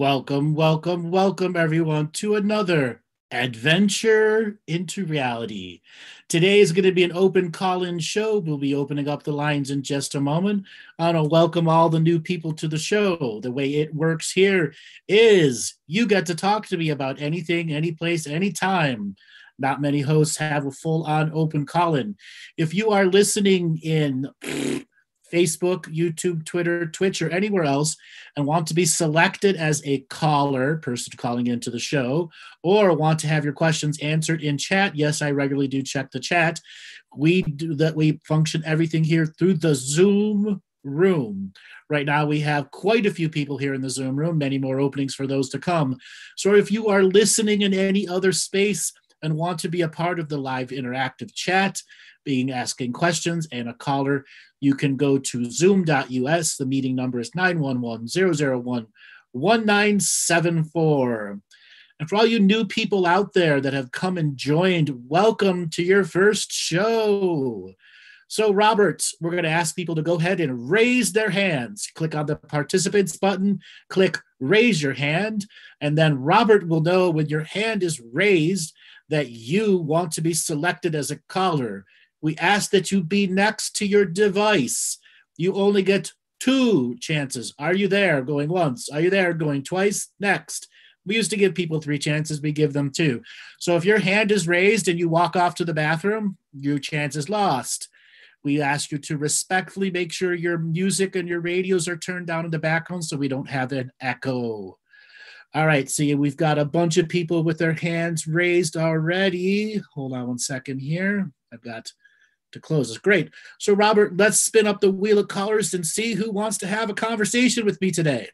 Welcome, welcome, welcome, everyone, to another adventure into reality. Today is going to be an open call-in show. We'll be opening up the lines in just a moment. I want to welcome all the new people to the show. The way it works here is you get to talk to me about anything, any place, anytime. Not many hosts have a full-on open call-in. If you are listening in Facebook, YouTube, Twitter, Twitch, or anywhere else, and want to be selected as a caller, person calling into the show, or want to have your questions answered in chat, yes, I regularly do check the chat. We do that. We function everything here through the Zoom room. Right now, we have quite a few people here in the Zoom room, many more openings for those to come. So if you are listening in any other space and want to be a part of the live interactive chat, being asking questions and a caller, you can go to zoom.us. The meeting number is 911-001-1974. And for all you new people out there that have come and joined, welcome to your first show. So, Robert, we're going to ask people to go ahead and raise their hands. Click on the participants button, click raise your hand, and then Robert will know when your hand is raised that you want to be selected as a caller. We ask that you be next to your device. You only get 2 chances. Are you there? Going once. Are you there? Going twice. Next. We used to give people 3 chances. We give them 2. So if your hand is raised and you walk off to the bathroom, your chance is lost. We ask you to respectfully make sure your music and your radios are turned down in the background so we don't have an echo. All right, see, we've got a bunch of people with their hands raised already. Hold on one second here. I've got to close this. Great. So, Robert, let's spin up the wheel of callers and see who wants to have a conversation with me today.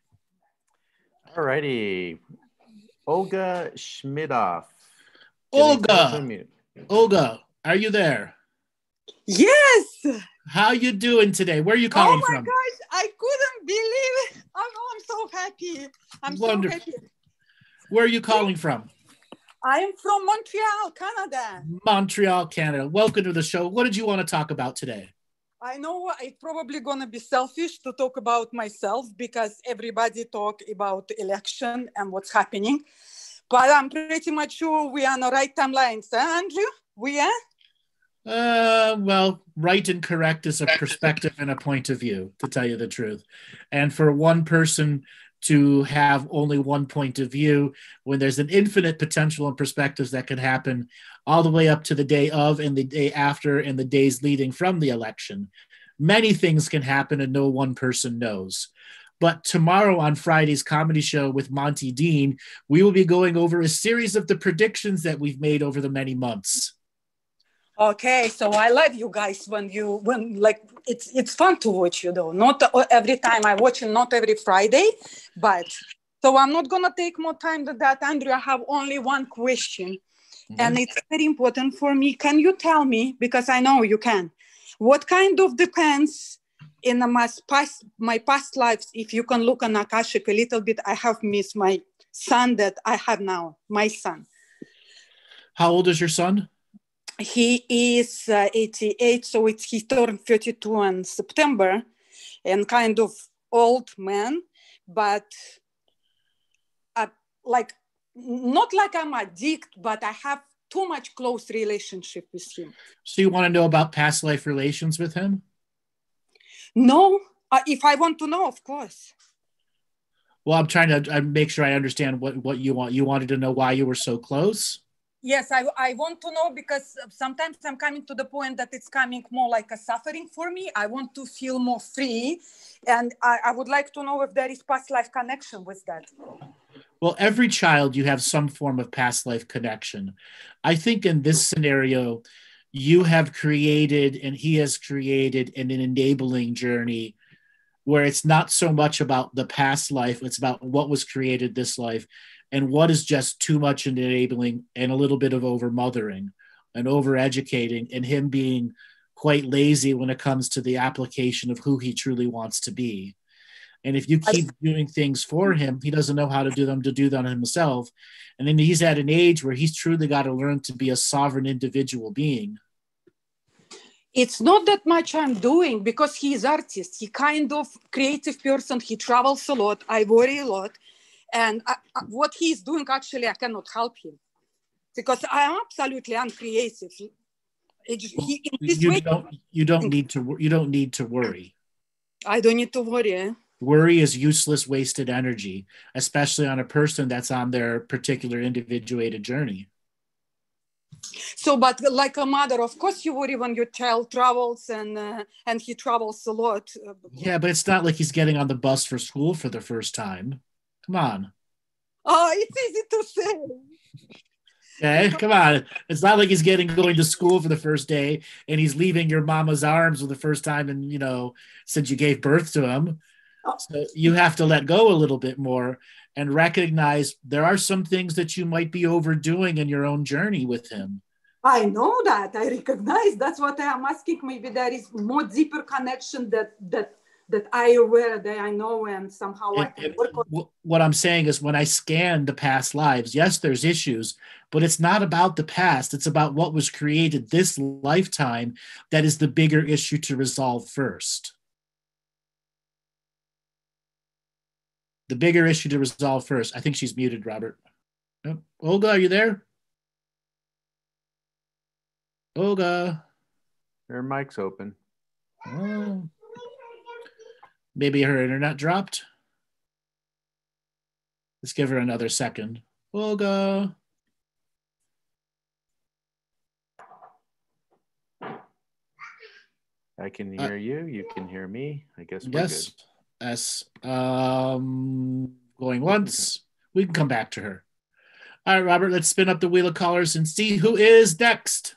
All righty. Olga Schmidoff. Olga, are you there? Yes. How you doing today? Where are you calling from? Oh my gosh, I couldn't believe it. I'm so happy. I'm Wonderful. so happy. Where are you calling from? I'm from Montreal, Canada. Montreal, Canada. Welcome to the show. What did you want to talk about today? I know it's probably going to be selfish to talk about myself because everybody talk about election and what's happening. But I'm pretty much sure we are on the right timelines, huh, Andrew? We are? Well, right and correct is a perspective and a point of view, to tell you the truth. And for one person to have only one point of view when there's an infinite potential and perspectives that could happen all the way up to the day of and the day after and the days leading from the election. Many things can happen and no one person knows. But tomorrow on Friday's comedy show with Monty Dean, we will be going over a series of the predictions that we've made over the many months. Okay, so I love you guys when like it's fun to watch you though. Not every time I watch it, not every Friday, but so I'm not gonna take more time than that, Andrew. I have only one question, and it's very important for me. Can you tell me, because I know you can, what kind of depends in my past lives? If you can look on Akashic a little bit, I have missed my son that I have now, my son. How old is your son? He is 88, so he turned 32 in September, and kind of old man, but like not like I'm addict, but I have too much close relationship with him. So you want to know about past life relations with him? No, if I want to know, of course. Well, I'm trying to make sure I understand what you want. You wanted to know why you were so close? Yes, I want to know because sometimes I'm coming to the point that it's coming more like a suffering for me. I want to feel more free. And I would like to know if there is past life connection with that. Well, every child, you have some form of past life connection. I think in this scenario, you have created and he has created an enabling journey where it's not so much about the past life, it's about what was created this life. And what is just too much enabling and a little bit of over-mothering and over-educating and him being quite lazy when it comes to the application of who he truly wants to be. And if you keep doing things for him, he doesn't know how to do them himself. And then he's at an age where he's truly got to learn to be a sovereign individual being. It's not that much I'm doing because he is artist. He kind of creative person. He travels a lot. I worry a lot. And what he's doing, actually, I cannot help him because I am absolutely uncreative. You don't need to worry. I don't need to worry. Worry is useless, wasted energy, especially on a person that's on their particular individuated journey. So, but like a mother, of course you worry when your child travels and he travels a lot. Yeah, but it's not like he's getting on the bus for school for the first time. Come on. Oh, it's easy to say. Okay, come on. It's not like he's going to school for the first day and he's leaving your mama's arms for the first time and, since you gave birth to him. So you have to let go a little bit more and recognize there are some things that you might be overdoing in your own journey with him. I know that. I recognize. That's what I am asking. Maybe there is more deeper connection that I aware, that I know, and somehow I can work on. What I'm saying is when I scan the past lives, yes, there's issues, but it's not about the past. It's about what was created this lifetime that is the bigger issue to resolve first. The bigger issue to resolve first. I think she's muted, Robert. Oh, Olga, are you there? Olga. Her mic's open. Oh. Maybe her internet dropped. Let's give her another second. Olga. I can hear you. You can hear me. I guess we're yes. good. Yes. Going once. We can come back to her. All right, Robert, let's spin up the wheel of callers and see who is next.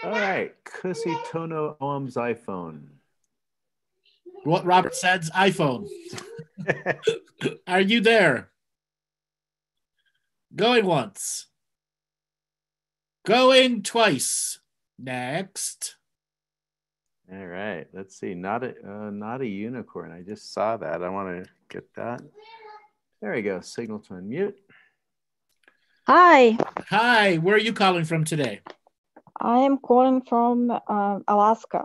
All right. Kusi Tono Om's iPhone. What Robert said's iPhone. Are you there? Going once. Going twice. Next. All right. Let's see. Not a unicorn. I just saw that. I want to get that. There we go. Signal to unmute. Hi. Hi. Where are you calling from today? I am calling from Alaska.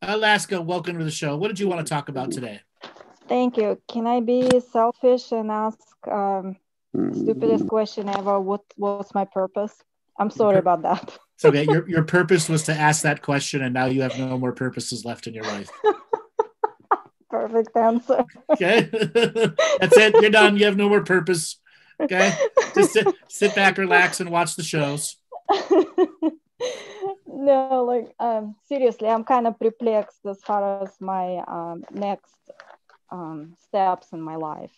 Alaska, welcome to the show. What did you want to talk about today? Thank you. Can I be selfish and ask stupidest question ever? What's my purpose? I'm sorry about that. It's okay. Your purpose was to ask that question, and now you have no more purposes left in your life. Perfect answer. Okay. That's it. You're done. You have no more purpose. Okay. Just sit back, relax, and watch the shows. No, like seriously, I'm kind of perplexed as far as my next steps in my life.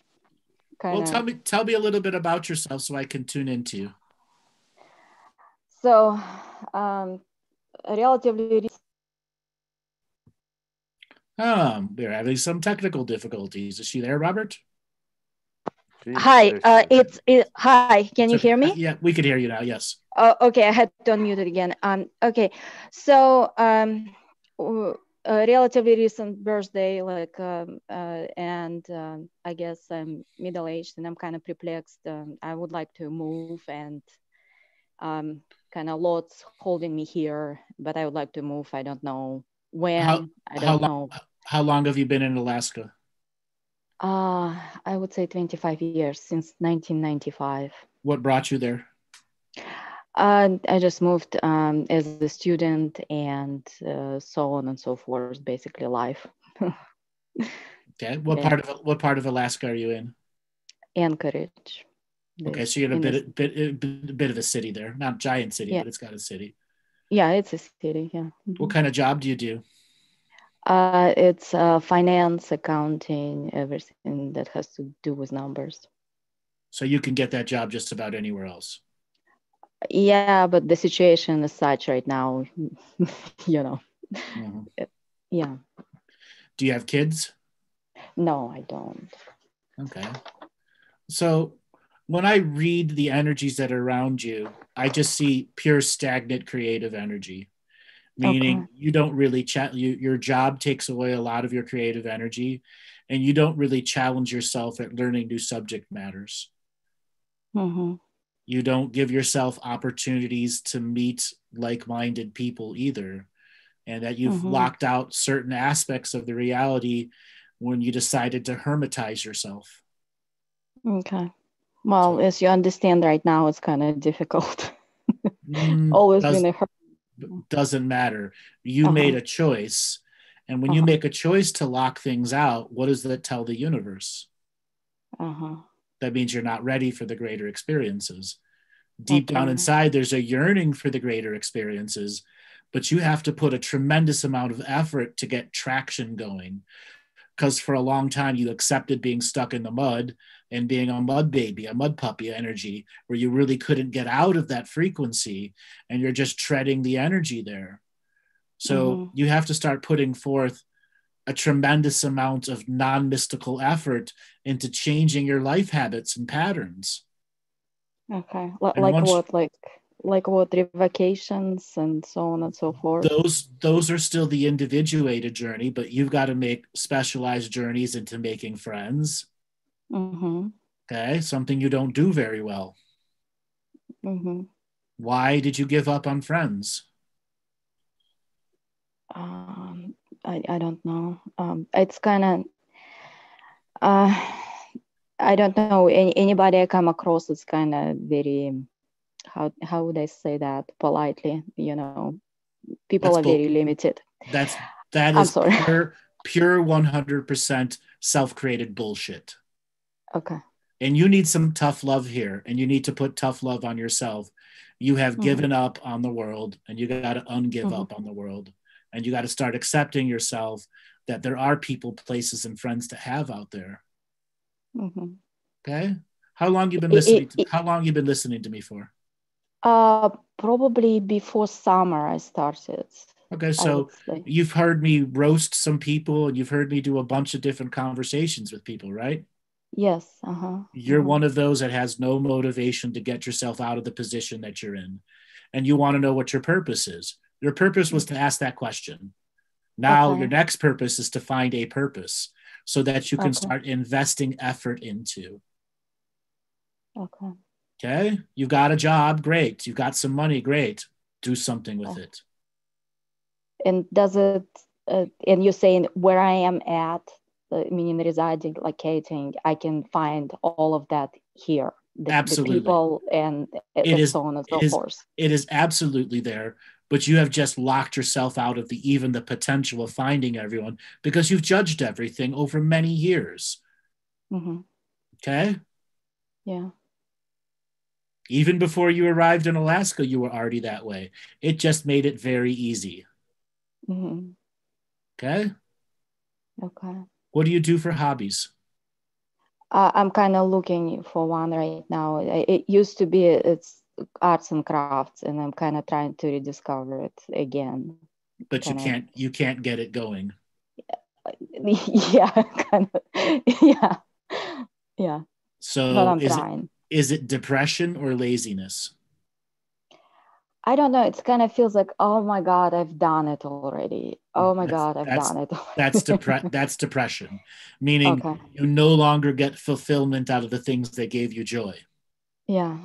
Well, tell me a little bit about yourself so I can tune into you. So, relatively. We're having some technical difficulties. Is she there, Robert? Hi. Hi. Can you hear me? Yeah, we can hear you now. Yes. Okay, I had to unmute it again. Okay, so a relatively recent birthday, and I guess I'm middle-aged and I'm kind of perplexed. I would like to move, and kind of lots holding me here, but I would like to move. I don't know when. I don't know. How long have you been in Alaska? I would say 25 years, since 1995. What brought you there? I just moved as a student and so on and so forth, basically life. Okay. What part of Alaska are you in? Anchorage. Okay, so you're in a bit of a city there. Not a giant city, but it's got a city. Yeah, it's a city, yeah. Mm-hmm. What kind of job do you do? It's finance, accounting, everything that has to do with numbers. So you can get that job just about anywhere else? Yeah, but the situation is such right now, Mm-hmm. Yeah. Do you have kids? No, I don't. Okay. So when I read the energies that are around you, I just see pure stagnant creative energy, meaning you don't really your job takes away a lot of your creative energy, and you don't really challenge yourself at learning new subject matters. Mm-hmm. You don't give yourself opportunities to meet like-minded people either, and that you've locked out certain aspects of the reality when you decided to hermitize yourself. Okay. Well, So, as you understand right now, it's kind of difficult. Always been a hurt. doesn't matter. You made a choice. And when you make a choice to lock things out, what does that tell the universe? That means you're not ready for the greater experiences. Deep down inside, there's a yearning for the greater experiences, but you have to put a tremendous amount of effort to get traction going. Because for a long time, you accepted being stuck in the mud and being a mud baby, a mud puppy energy, where you really couldn't get out of that frequency and you're just treading the energy there. So you have to start putting forth a tremendous amount of non-mystical effort into changing your life habits and patterns. Okay. Like what? Like what? Revocations and so on and so forth. Those are still the individuated journey, but you've got to make specialized journeys into making friends. Okay, something you don't do very well. Why did you give up on friends? I don't know. It's kind of I don't know. Anybody I come across is kind of very how would I say that politely? You know, people are very limited. That is pure 100% self-created bullshit. Okay. And you need some tough love here, and you need to put tough love on yourself. You have given up on the world, and you got to ungive up on the world. And you got to start accepting yourself that there are people, places, and friends to have out there. Okay? How long you been listening to me for? Probably before summer I started. Okay, so you've heard me roast some people, and you've heard me do a bunch of different conversations with people, right? Yes. You're one of those that has no motivation to get yourself out of the position that you're in. And you want to know what your purpose is. Your purpose was to ask that question. Now your next purpose is to find a purpose so that you can start investing effort into. Okay. You've got a job, great. You've got some money, great. Do something with it. And does it, and you're saying where I am at, meaning residing, locating, I can find all of that here. Absolutely. The people and so on and so forth. It is absolutely there, but you have just locked yourself out of even the potential of finding everyone because you've judged everything over many years. Okay? Yeah. Even before you arrived in Alaska, you were already that way. It just made it very easy. Okay? Okay. What do you do for hobbies? I'm kind of looking for one right now. It used to be it's arts and crafts, and I'm kind of trying to rediscover it again. But you can't get it going. Yeah, kind of. Yeah. So but I'm trying. Is it depression or laziness? I don't know. It kind of feels like, oh my God, I've done it already. Oh my God, I've done it. That's depression, meaning you no longer get fulfillment out of the things that gave you joy. Yeah.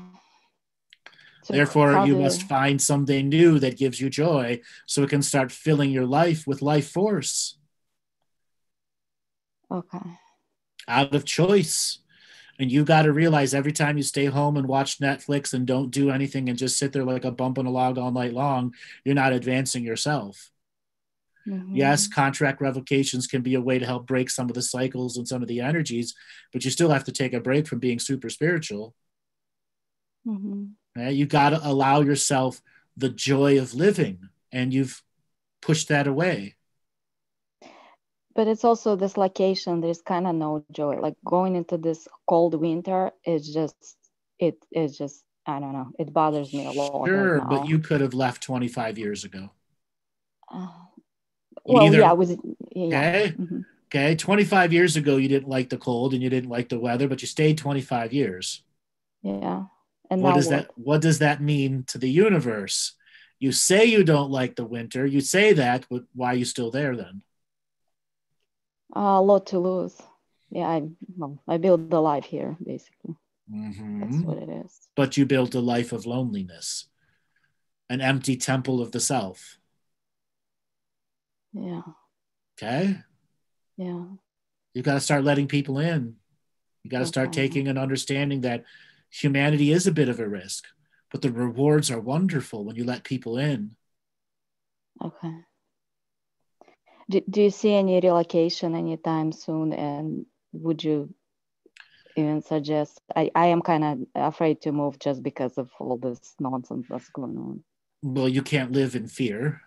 So therefore, you must find something new that gives you joy so it can start filling your life with life force. Okay. Out of choice. And you got to realize every time you stay home and watch Netflix and don't do anything and just sit there like a bump on a log all night long, you're not advancing yourself. Yes, contract revocations can be a way to help break some of the cycles and some of the energies, but you still have to take a break from being super spiritual. You got to allow yourself the joy of living, and you've pushed that away. But it's also this location. There's kind of no joy. Like going into this cold winter is just, I don't know. It bothers me a lot. Sure, right now. But you could have left 25 years ago. Yeah. Okay. 25 years ago, you didn't like the cold and you didn't like the weather, but you stayed 25 years. Yeah. And what does that mean to the universe? You say you don't like the winter. You say that, but why are you still there then? A lot to lose. Yeah, I built the life here, basically. That's what it is. But you built a life of loneliness, an empty temple of the self. Yeah. Okay? Yeah. You got to start letting people in. You got to start taking an understanding that humanity is a bit of a risk, but the rewards are wonderful when you let people in. Okay. Do you see any relocation anytime soon? And would you even suggest? I am kind of afraid to move just because of all this nonsense that's going on. Well, you can't live in fear.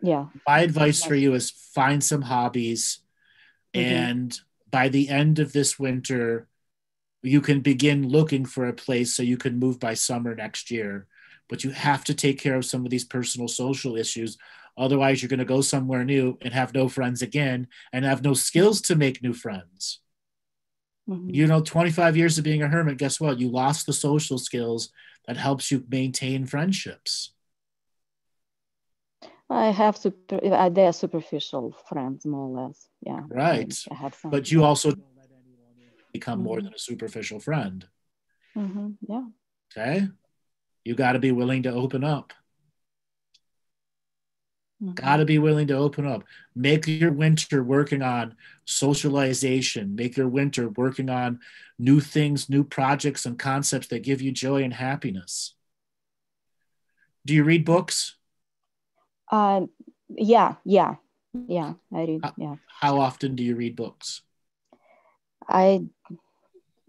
Yeah. My advice for you is find some hobbies, and by the end of this winter, you can begin looking for a place so you can move by summer next year. But you have to take care of some of these personal social issues. Otherwise, you're going to go somewhere new and have no friends again and have no skills to make new friends. 25 years of being a hermit, guess what? You lost the social skills that helps you maintain friendships. I have they're superficial friends, more or less. Yeah. Right. I have some. But you also don't let anyone become more than a superficial friend. Yeah. Okay. You got to be willing to open up. Got to be willing to open up. Make your winter working on socialization. Make your winter working on new things, new projects and concepts that give you joy and happiness. Do you read books? Yeah, I read. Yeah. How often do you read books?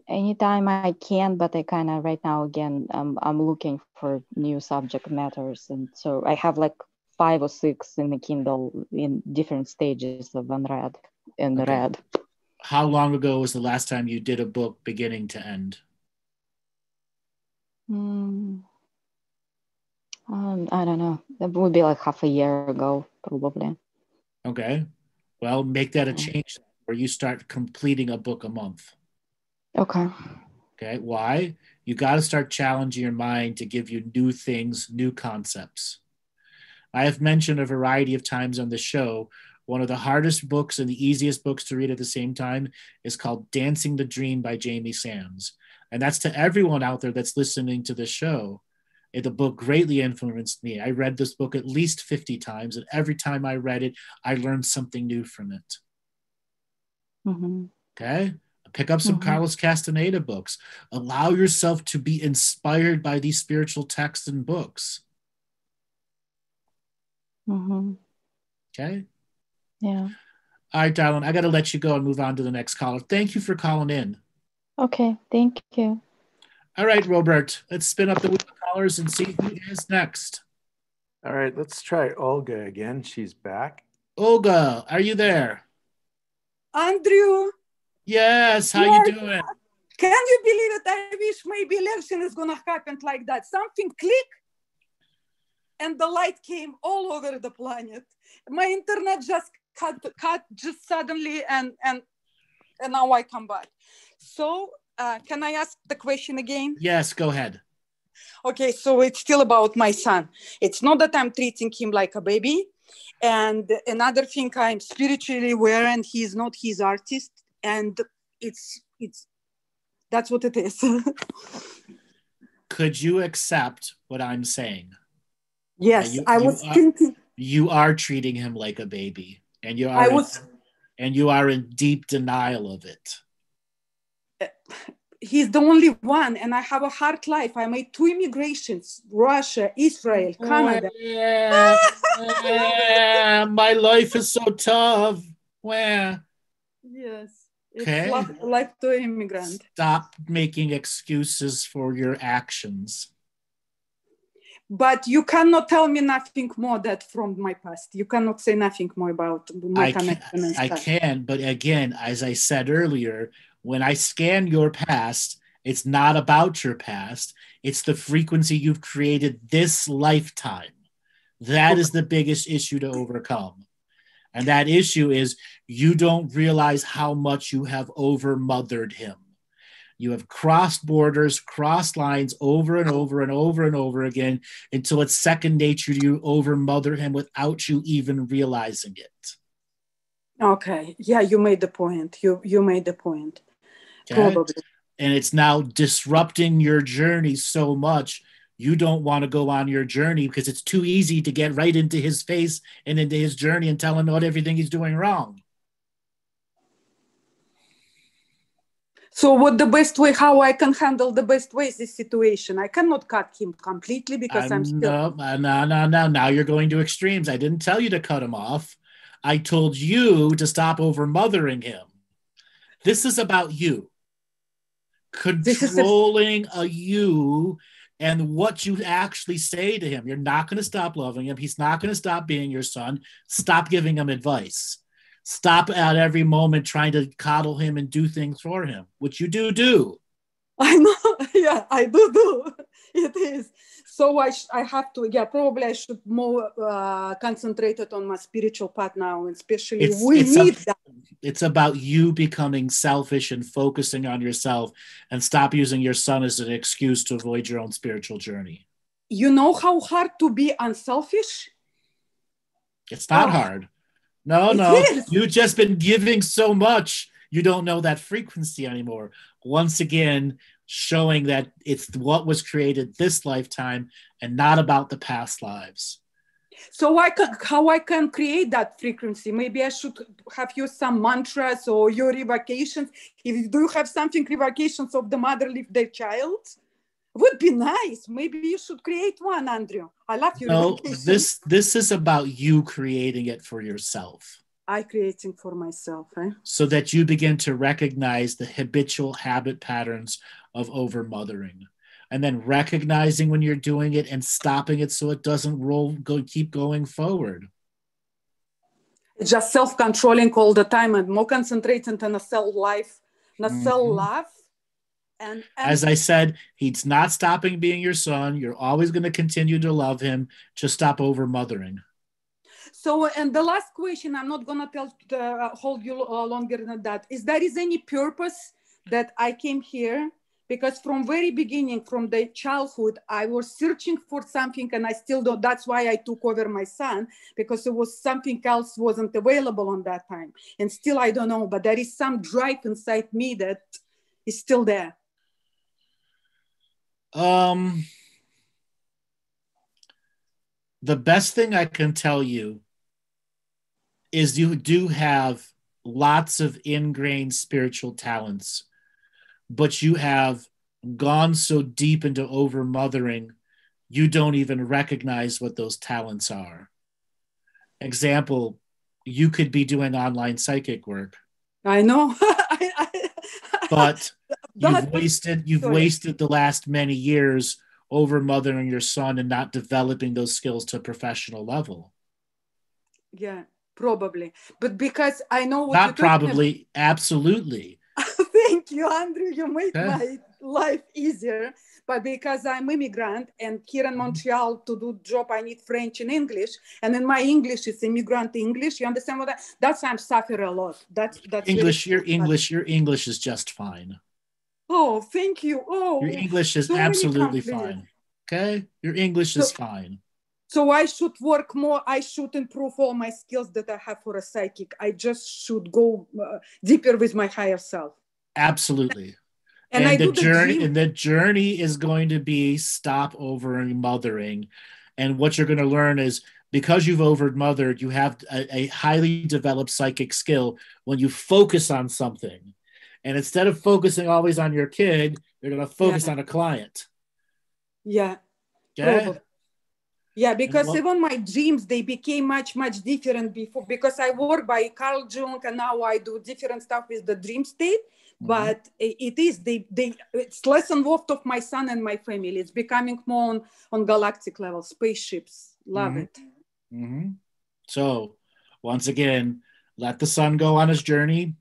Anytime I can, but I kind of right now again I'm looking for new subject matters, and so I have like 5 or 6 in the Kindle in different stages of unread and read. How long ago was the last time you did a book beginning to end? I don't know. It would be like half a year ago, probably. Okay. Well, make that a change where you start completing a book a month. Okay. Okay. Why? You got to start challenging your mind to give you new things, new concepts. I have mentioned a variety of times on the show, one of the hardest books and the easiest books to read at the same time is called Dancing the Dream by Jamie Sams. And that's to everyone out there that's listening to the show. The book greatly influenced me. I read this book at least 50 times, and every time I read it, I learned something new from it. Okay? Pick up some Carlos Castaneda books. Allow yourself to be inspired by these spiritual texts and books. Okay? Yeah. All right, darling, I got to let you go and move on to the next caller. Thank you for calling in. Okay, thank you. All right, Robert, let's spin up the wheel of callers and see who is next. All right, let's try Olga again. She's back. Olga, are you there? Andrew. Yes, how you doing? Can you believe it? I wish maybe election is gonna happen like that. Something click, and the light came all over the planet. My internet just cut just suddenly, and now I come back. So can I ask the question again? Yes, go ahead. Okay, so it's still about my son. It's not that I'm treating him like a baby. And another thing, I'm spiritually aware, and he's not his artist. And it's that's what it is. Could you accept what I'm saying? Yes, I was thinking. You are treating him like a baby, and you are in deep denial of it. He's the only one, and I have a hard life. I made 2 immigrations: Russia, Israel, Canada. My life is so tough. Yes, it's okay. Life to an immigrant. Stop making excuses for your actions. But you cannot tell me nothing more that from my past. You cannot say nothing more about my connection. I can, but again, as I said earlier, when I scan your past, it's not about your past. It's the frequency you've created this lifetime. That is the biggest issue to overcome. And that issue is you don't realize how much you have over-mothered him. You have crossed borders, crossed lines over and over and over and over again until it's second nature to you over-mother him without you even realizing it. Okay. Yeah, you made the point. You made the point. Okay? Probably. And it's now disrupting your journey so much you don't want to go on your journey because it's too easy to get right into his face and into his journey and tell him what everything he's doing wrong. So what the best way, how I can handle the best way is this situation? I cannot cut him completely because I'm still... No. Now you're going to extremes. I didn't tell you to cut him off. I told you to stop over mothering him. This is about you. Controlling a you and what you actually say to him. You're not going to stop loving him. He's not going to stop being your son. Stop giving him advice. Stop at every moment trying to coddle him and do things for him, which you do. I know. Yeah, I do. It is. So I have to, probably I should more concentrate on my spiritual part now, especially that. It's about you becoming selfish and focusing on yourself, and stop using your son as an excuse to avoid your own spiritual journey. You know how hard to be unselfish? It's not hard. No. You've just been giving so much. You don't know that frequency anymore. Once again, showing that it's what was created this lifetime and not about the past lives. So how I can create that frequency? Maybe I should have used some mantras or your revocations. If you do have something, revocations of the mother leave their child, would be nice. Maybe you should create one, Andrew. I love your revocations. This is about you creating it for yourself. I creating for myself, so that you begin to recognize the habitual habit patterns of over-mothering, and then recognizing when you're doing it and stopping it so it doesn't keep going forward. It's just self-controlling all the time and more concentrating on a self-life, not self-love. And as I said, he's not stopping being your son. You're always going to continue to love him. Just stop over-mothering. So, and the last question, I'm not going to hold you longer than that. Is there any purpose that I came here? Because from very beginning, from the childhood, I was searching for something, and I still don't. That's why I took over my son, because it was something else wasn't available on that time. And still, I don't know, but there is some drive inside me that is still there. The best thing I can tell you is you do have lots of ingrained spiritual talents, but you have gone so deep into over-mothering, you don't even recognize what those talents are. Example, you could be doing online psychic work. I know. But you've wasted the last many years over-mothering your son and not developing those skills to a professional level. Yeah. Probably, but because I know what not probably, absolutely. Thank you, Andrew. You made my life easier. But because I'm immigrant and here in Montreal to do job, I need French and English, and then my English is immigrant English. You understand what that's why I'm suffering a lot. That's English. Your English is just fine. Oh, thank you. Oh, your English is absolutely fine. Okay, your English is fine. So I should work more. I should improve all my skills that I have for a psychic. I just should go deeper with my higher self. Absolutely. And the journey is going to be stop over-mothering. And what you're going to learn is, because you've over-mothered, you have a highly developed psychic skill when you focus on something. And instead of focusing always on your kid, you're going to focus on a client. Yeah. Okay? Yeah, because even my dreams, they became much, much different before, because I work by Carl Jung and now I do different stuff with the dream state. But it's less involved of my son and my family. It's becoming more on galactic level, spaceships. Love it. So once again, let the son go on his journey.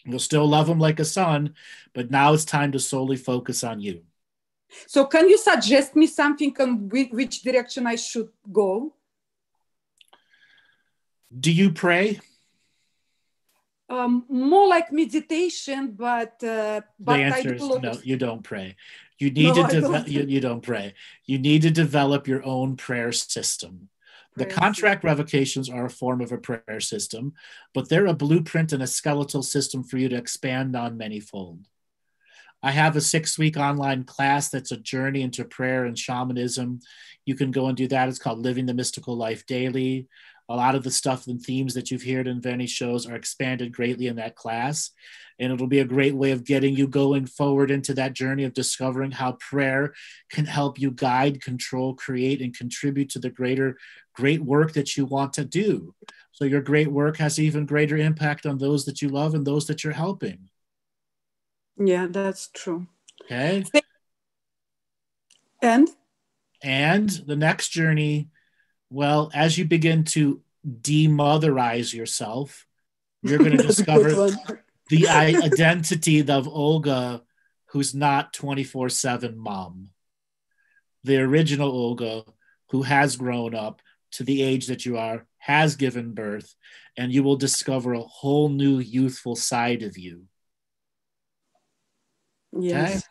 You'll still love him like a son, but now it's time to solely focus on you. So can you suggest me something on which direction I should go? Do you pray? More like meditation, but the answer is no, you don't pray. You need you don't pray. You need to develop your own prayer system. The contract revocations are a form of a prayer system, but they're a blueprint and a skeletal system for you to expand on manyfold. I have a 6-week online class that's a journey into prayer and shamanism. You can go and do that. It's called Living the Mystical Life Daily. A lot of the stuff and themes that you've heard in Vinny's shows are expanded greatly in that class. And it'll be a great way of getting you going forward into that journey of discovering how prayer can help you guide, control, create, and contribute to the great work that you want to do. So your great work has even greater impact on those that you love and those that you're helping. Yeah, that's true. Okay. And the next journey, well, as you begin to demotherize yourself, you're going to discover the identity of Olga, who's not 24/7 mom. The original Olga, who has grown up to the age that you are, has given birth, and you will discover a whole new youthful side of you. Yes, okay?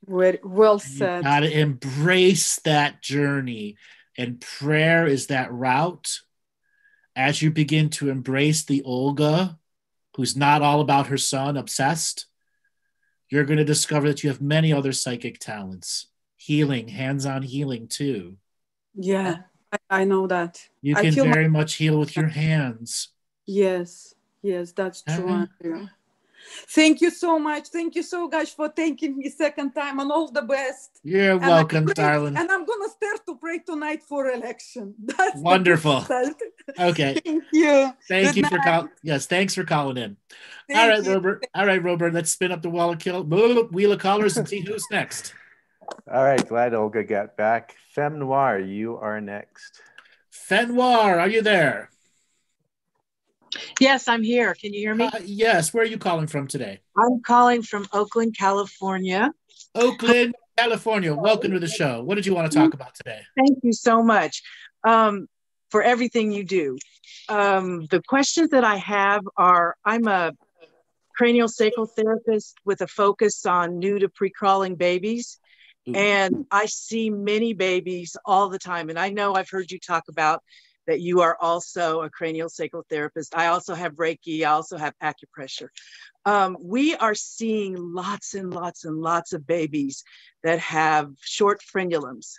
Very well said. You got to embrace that journey, and prayer is that route. As you begin to embrace the Olga, who's not all about her son, obsessed, you're going to discover that you have many other psychic talents, healing, hands-on healing too. Yeah, I know that. You can very much heal with your hands. Yes, that's true, Andrea. Thank you so much. Thank you so much for taking me second time, and all the best. You're welcome, darling. And I'm going to start to pray tonight for election. That's wonderful. Okay. Thank you. Thank you for calling. Yes, thanks for calling in. All right, Robert. All right, Robert. Let's spin up the wheel of callers and see who's next. All right. Glad Olga got back. Femme Noir, you are next. Femme Noir, are you there? Yes, I'm here. Can you hear me? Yes. Where are you calling from today? I'm calling from Oakland, California. Oakland, California. Welcome to the show. What did you want to talk about today? Thank you so much for everything you do. The questions that I have are, I'm a cranial sacral therapist with a focus on new to pre-crawling babies. Ooh. And I see many babies all the time. And I know I've heard you talk about that you are also a cranial sacral therapist. I also have Reiki. I also have acupressure. We are seeing lots and lots and lots of babies that have short frenulums.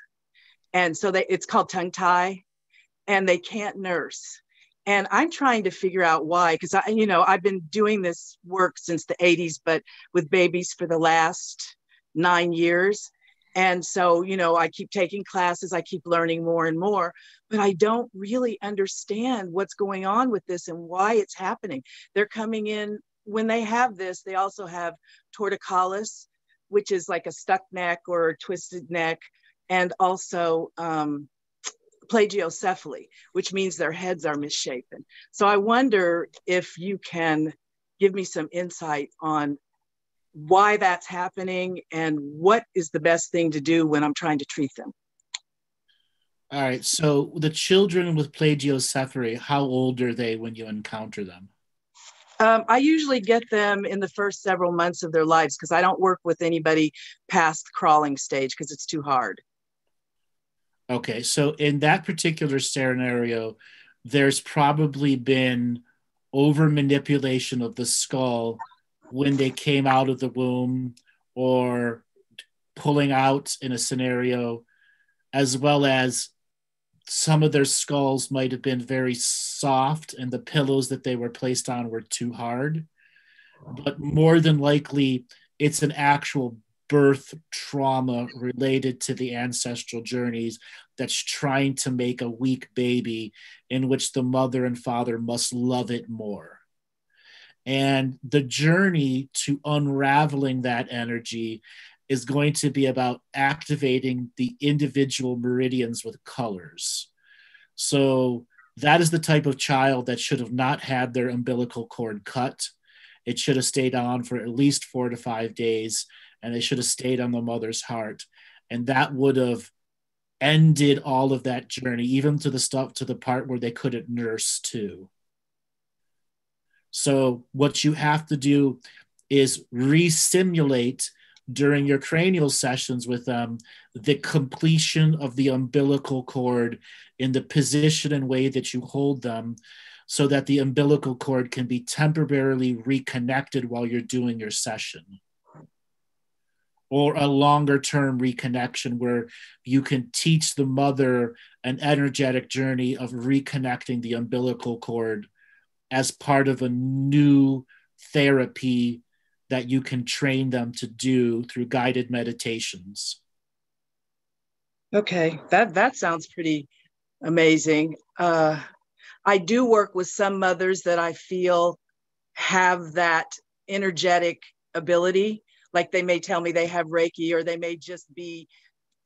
And so it's called tongue tie, and they can't nurse. And I'm trying to figure out why, because I've been doing this work since the 80s, but with babies for the last 9 years. And so, I keep taking classes, I keep learning more and more, but I don't really understand what's going on with this and why it's happening. They're coming in, when they have this, they also have torticollis, which is like a stuck neck or a twisted neck, and also plagiocephaly, which means their heads are misshapen. So I wonder if you can give me some insight on why that's happening and what is the best thing to do when I'm trying to treat them. All right. So the children with plagiocephaly, how old are they when you encounter them? I usually get them in the first several months of their lives because I don't work with anybody past the crawling stage because it's too hard. Okay. So in that particular scenario, there's probably been over manipulation of the skull when they came out of the womb, or pulling out in a scenario, as well as some of their skulls might have been very soft and the pillows that they were placed on were too hard. But more than likely, it's an actual birth trauma related to the ancestral journeys that's trying to make a weak baby in which the mother and father must love it more. And the journey to unraveling that energy is going to be about activating the individual meridians with colors. So that is the type of child that should have not had their umbilical cord cut. It should have stayed on for at least 4 to 5 days, and they should have stayed on the mother's heart. And that would have ended all of that journey, even to the part where they couldn't nurse too. So what you have to do is re-simulate during your cranial sessions with them the completion of the umbilical cord in the position and way that you hold them, so that the umbilical cord can be temporarily reconnected while you're doing your session. or a longer term reconnection where you can teach the mother an energetic journey of reconnecting the umbilical cord as part of a new therapy that you can train them to do through guided meditations. Okay, that sounds pretty amazing. I do work with some mothers that I feel have that energetic ability. Like they may tell me they have Reiki, or they may just be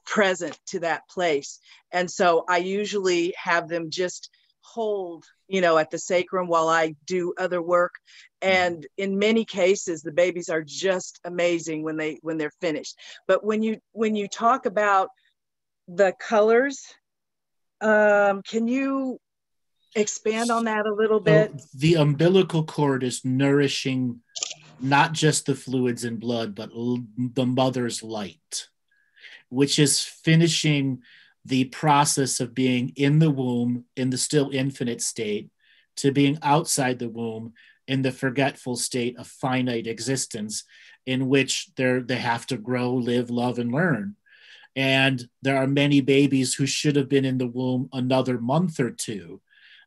present to that place. And so I usually have them just hold, at the sacrum while I do other work. And in many cases, the babies are just amazing when they're finished. But when you talk about the colors, can you expand on that a little bit? So the umbilical cord is nourishing not just the fluids in blood, but the mother's light, which is finishing the process of being in the womb in the still infinite state to being outside the womb in the forgetful state of finite existence, in which they have to grow, live, love, and learn. And there are many babies who should have been in the womb another month or two,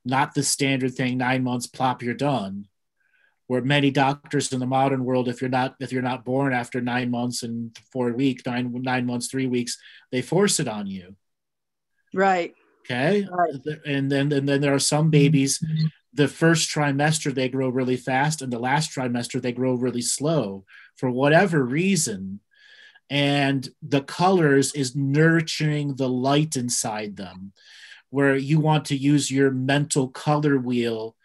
not the standard thing, 9 months, plop, you're done. Where many doctors in the modern world, if you're not born after 9 months and 4 weeks, 9 months, 3 weeks, they force it on you. Right. Okay. Right. And then there are some babies, the first trimester they grow really fast, and the last trimester they grow really slow for whatever reason. And the colors is nurturing the light inside them, where you want to use your mental color wheel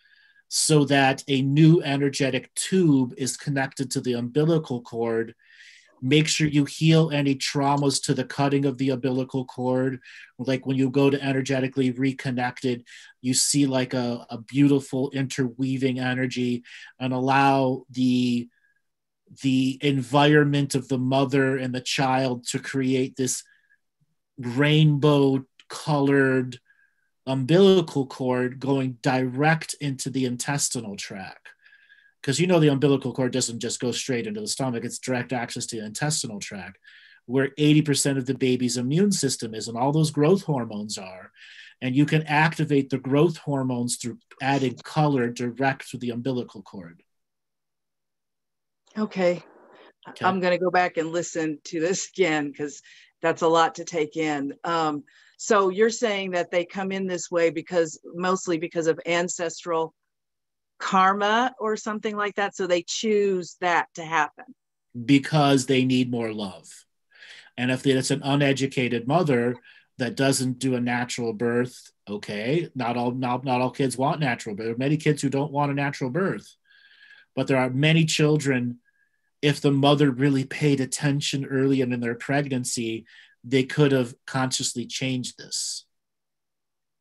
so that a new energetic tube is connected to the umbilical cord. Make sure you heal any traumas to the cutting of the umbilical cord. Like when you go to energetically reconnected, you see like a beautiful interweaving energy, and allow the environment of the mother and the child to create this rainbow colored umbilical cord going direct into the intestinal tract. Because the umbilical cord doesn't just go straight into the stomach, it's direct access to the intestinal tract, where 80% of the baby's immune system is and all those growth hormones are. And you can activate the growth hormones through adding color direct through the umbilical cord. Okay. I'm going to go back and listen to this again, because that's a lot to take in. So you're saying that they come in this way mostly because of ancestral karma or something like that. So they choose that to happen because they need more love. And if it's an uneducated mother that doesn't do a natural birth, okay, not all kids want natural birth. There are many kids who don't want a natural birth, but there are many children, if the mother really paid attention early in their pregnancy, they could have consciously changed this.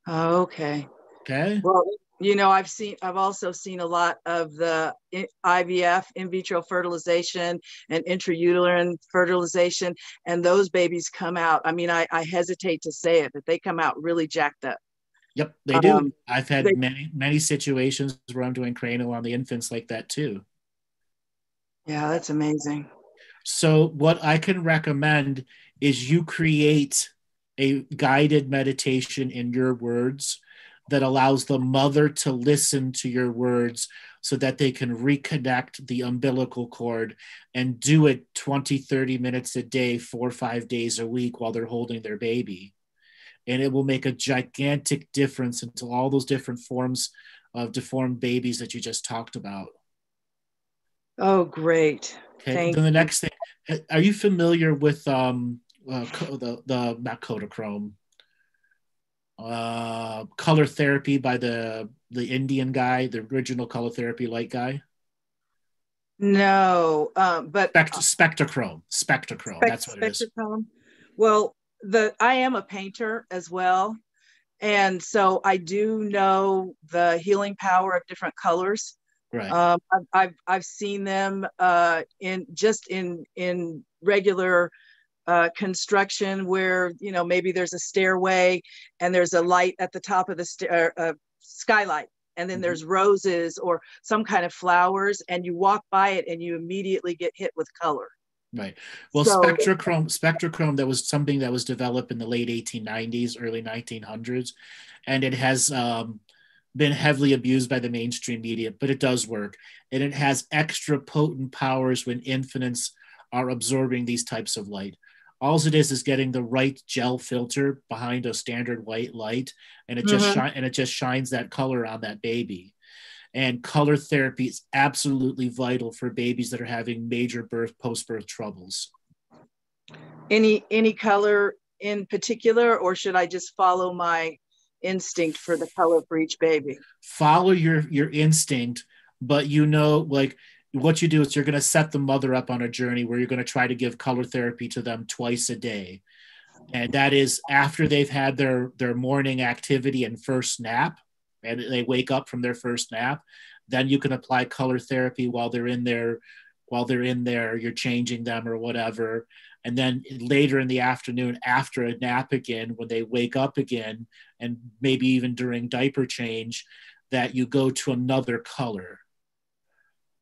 Okay. Okay. Well, I've also seen a lot of the IVF, in vitro fertilization, and intrauterine fertilization, and those babies come out. I mean, I hesitate to say it, but they come out really jacked up. Yep, they do. I've had many situations where I'm doing cranial on the infants like that too. Yeah, that's amazing. So what I can recommend is you create a guided meditation in your words that allows the mother to listen to your words so that they can reconnect the umbilical cord, and do it 20, 30 minutes a day, 4 or 5 days a week while they're holding their baby. And it will make a gigantic difference into all those different forms of deformed babies that you just talked about. Oh, great. Okay. Thank Then the you. next thing, are you familiar with the not Kodachrome, color therapy by the Indian guy, the original color therapy light guy? No, but Spectrochrome. That's what it is. Well, I am a painter as well, and so I do know the healing power of different colors. Right. I've seen them in regular construction where maybe there's a stairway and there's a light at the top of the skylight, and then there's roses or some kind of flowers, and you walk by it and you immediately get hit with color. Right. Well, So, spectrochrome, that was something that was developed in the late 1890s, early 1900s, and it has been heavily abused by the mainstream media, but it does work. And it has extra potent powers when infinites are absorbing these types of light. All it is getting the right gel filter behind a standard white light, and it just shines that color on that baby. And color therapy is absolutely vital for babies that are having major post-birth troubles. any color in particular, or should I just follow my instinct for the color for each baby? Follow your instinct, but like what you do is you're going to set the mother up on a journey where you're going to try to give color therapy to them twice a day. And that is after they've had their morning activity and first nap, and they wake up from their first nap. Then you can apply color therapy while they're in there, you're changing them or whatever. And then later in the afternoon, after a nap again, when they wake up again, and maybe even during diaper change, that you go to another color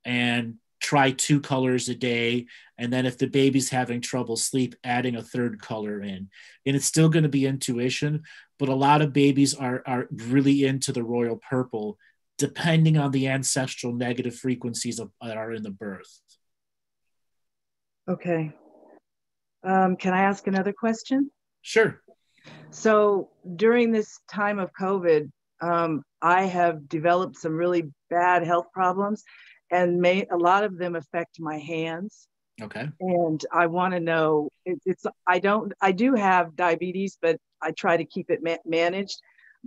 and try 2 colors a day. And then if the baby's having trouble sleep, adding a 3rd color in. And it's still going to be intuition, but a lot of babies are really into the royal purple, depending on the ancestral negative frequencies that are in the birth. Okay. Can I ask another question? Sure. So during this time of COVID, I have developed some really bad health problems, and a lot of them affect my hands. Okay. And I want to know, I do have diabetes, but I try to keep it managed.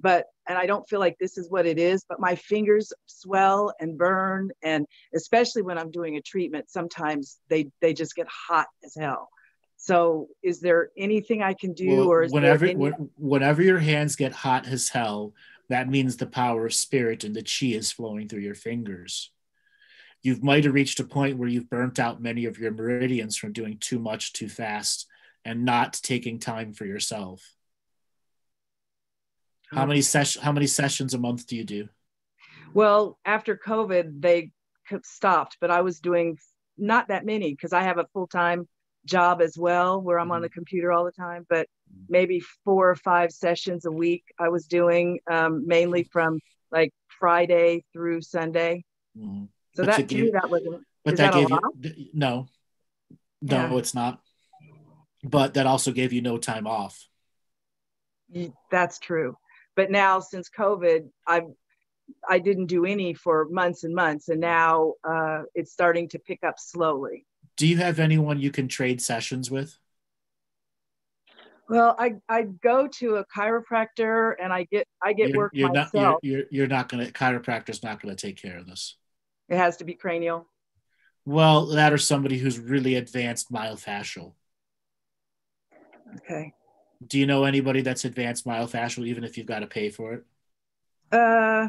And I don't feel like this is what it is, but my fingers swell and burn. And especially when I'm doing a treatment, sometimes they just get hot as hell. So is there anything I can do? Well, or whenever your hands get hot as hell, that means the power of spirit and the chi is flowing through your fingers. You might have reached a point where you've burnt out many of your meridians from doing too much too fast and not taking time for yourself. How many sessions a month do you do? Well, after COVID, they stopped, but I was doing not that many because I have a full-time job as well where I'm on the computer all the time, but maybe 4 or 5 sessions a week I was doing, mainly from like Friday through Sunday. Mm-hmm. So that to me, that wasn't, but is that that a gave lot? you, no, Yeah. it's not. But that also gave you no time off. That's true. But now since COVID, I didn't do any for months and months, and now it's starting to pick up slowly. Do you have anyone you can trade sessions with? Well, I go to a chiropractor and I get work myself. You're not going to, chiropractor's not going to take care of this. It has to be cranial. Well, that or somebody who's really advanced myofascial. Okay. Do you know anybody that's advanced myofascial, even if you've got to pay for it?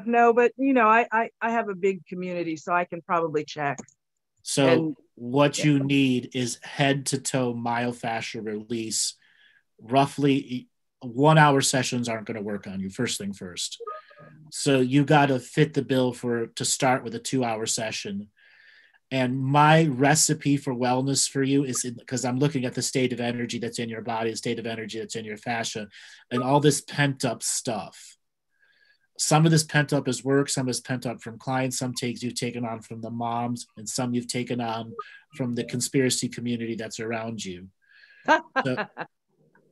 No, but I have a big community, so I can probably check. So what you need is head to toe myofascial release. Roughly 1 hour sessions aren't going to work on you, first thing first. So you got to fit the bill to start with a 2 hour session. And my recipe for wellness for you is, because I'm looking at the state of energy that's in your body, the state of energy that's in your fascia, and all this pent up stuff. Some of this pent up is work, some is pent up from clients, some you've taken on from the moms, and some you've taken on from the conspiracy community that's around you.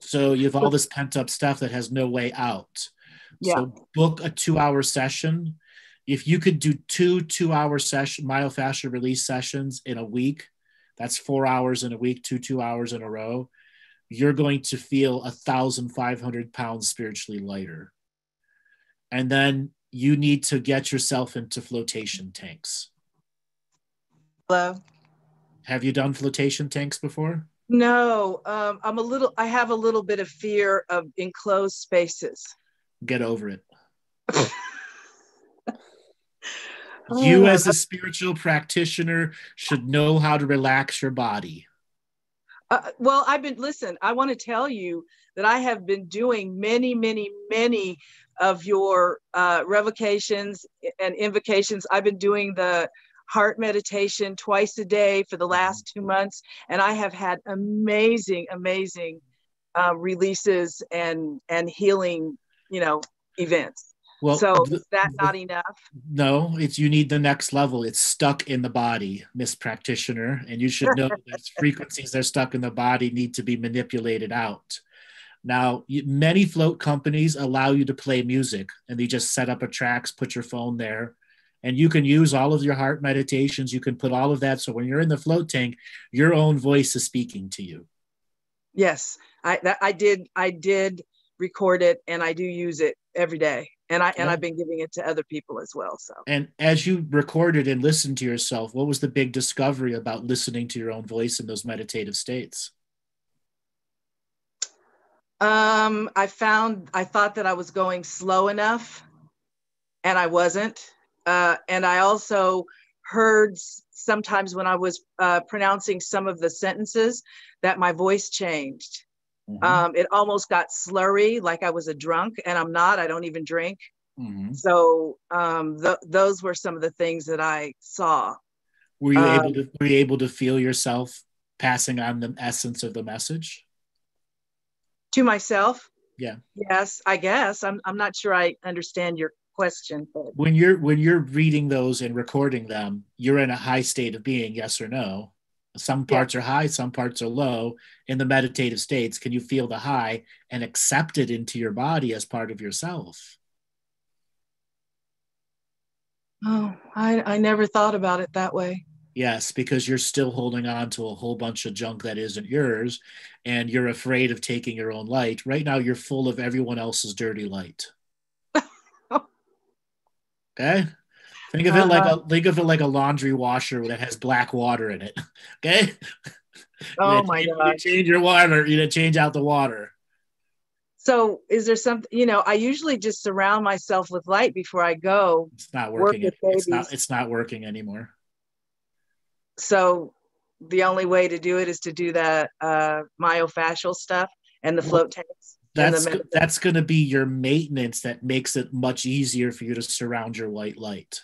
So you have all this pent up stuff that has no way out. Yeah. So book a 2 hour session. If you could do 2 hour session myofascial release sessions in a week, that's 4 hours in a week, 2 hours in a row, you're going to feel 1,500 pounds spiritually lighter. And then you need to get yourself into flotation tanks. Hello. Have you done flotation tanks before? No, I have a little bit of fear of enclosed spaces. Get over it. You as a spiritual practitioner should know how to relax your body. Well, I want to tell you that I have been doing many, many, many of your revocations and invocations. I've been doing the heart meditation twice a day for the last 2 months, and I have had amazing releases and healing, events. Well, so is that not enough? No, you need the next level. It's stuck in the body, Miss Practitioner, and you should know that frequencies that are stuck in the body need to be manipulated out. Now, many float companies allow you to play music, and they just set up a tracks, put your phone there, and you can use all of your heart meditations. You can put all of that. So when you're in the float tank, your own voice is speaking to you. Yes, I did record it, and I do use it every day. And I've been giving it to other people as well. So. And as you recorded and listened to yourself, what was the big discovery about listening to your own voice in those meditative states? I thought that I was going slow enough, and I wasn't. And I also heard sometimes when I was pronouncing some of the sentences that my voice changed. Mm-hmm. It almost got slurry, like I was a drunk, and I'm not. I don't even drink. Mm-hmm. So those were some of the things that I saw. Were you able to feel yourself passing on the essence of the message? To myself? Yeah. Yes, I guess. I'm not sure I understand your question. But. When you're reading those and recording them, you're in a high state of being, yes or no? Some parts are high, some parts are low. In the meditative states, can you feel the high and accept it into your body as part of yourself? Oh, I never thought about it that way. Yes, because you're still holding on to a whole bunch of junk that isn't yours, and you're afraid of taking your own light. Right now, you're full of everyone else's dirty light. Okay? Think of it like a laundry washer that has black water in it. Okay? Oh my God. You change your water, you change out the water. So is there something, I usually just surround myself with light before I go. It's not working. It's not working anymore. So the only way to do it is to do that myofascial stuff and the float tanks. That's going to be your maintenance that makes it much easier for you to surround your white light.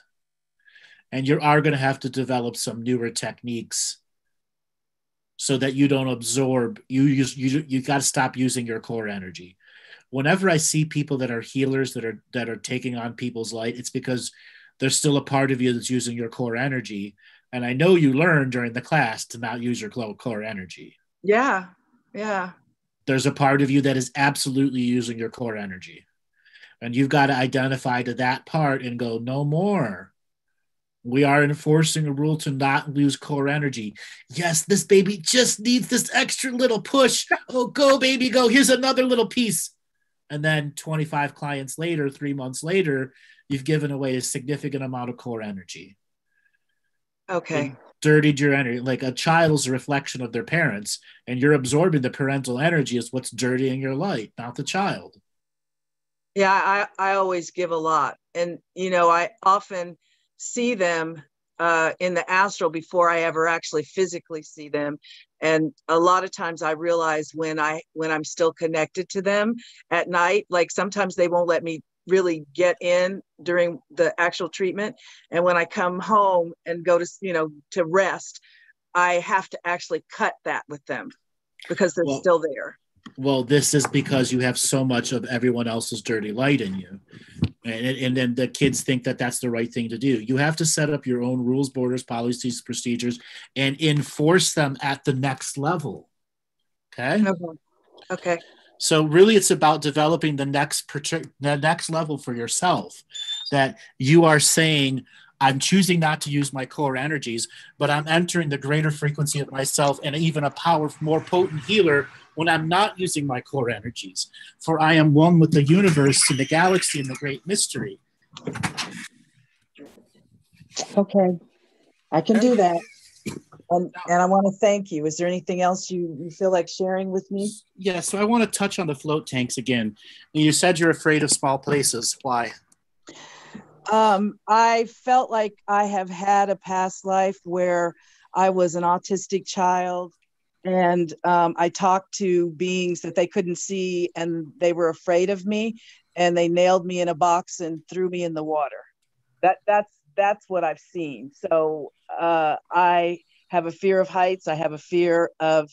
And you are going to have to develop some newer techniques so that you don't absorb. You got to stop using your core energy. Whenever I see people that are healers that are taking on people's light, it's because there's still a part of you that's using your core energy. And I know you learned during the class to not use your core energy. Yeah. There's a part of you that is absolutely using your core energy. And you've got to identify to that part and go, no more. We are enforcing a rule to not lose core energy. Yes, this baby just needs this extra little push. Oh, go, baby, go. Here's another little piece. And then 25 clients later, 3 months later, you've given away a significant amount of core energy. Okay. And dirtied your energy. Like a child's a reflection of their parents, and you're absorbing the parental energy is what's dirtying your light, not the child. Yeah, I always give a lot. And, I often see them in the astral before I ever actually physically see them. And a lot of times I realize when I'm still connected to them at night, like sometimes they won't let me really get in during the actual treatment. And when I come home and go to rest, I have to actually cut that with them because they're still there. Well, this is because you have so much of everyone else's dirty light in you. And then the kids think that that's the right thing to do. You have to set up your own rules, borders, policies, procedures, and enforce them at the next level. Okay. So really it's about developing the next level for yourself, that you are saying, I'm choosing not to use my core energies, but I'm entering the greater frequency of myself and even a more potent healer when I'm not using my core energies. For I am one with the universe and the galaxy and the great mystery. Okay, I can do that. And I want to thank you. Is there anything else you feel like sharing with me? Yeah, so I want to touch on the float tanks again. You said you're afraid of small places. Why? I felt like I have had a past life where I was an autistic child, and I talked to beings that they couldn't see, and they were afraid of me, and they nailed me in a box and threw me in the water. that's what I've seen. So I have a fear of heights. I have a fear of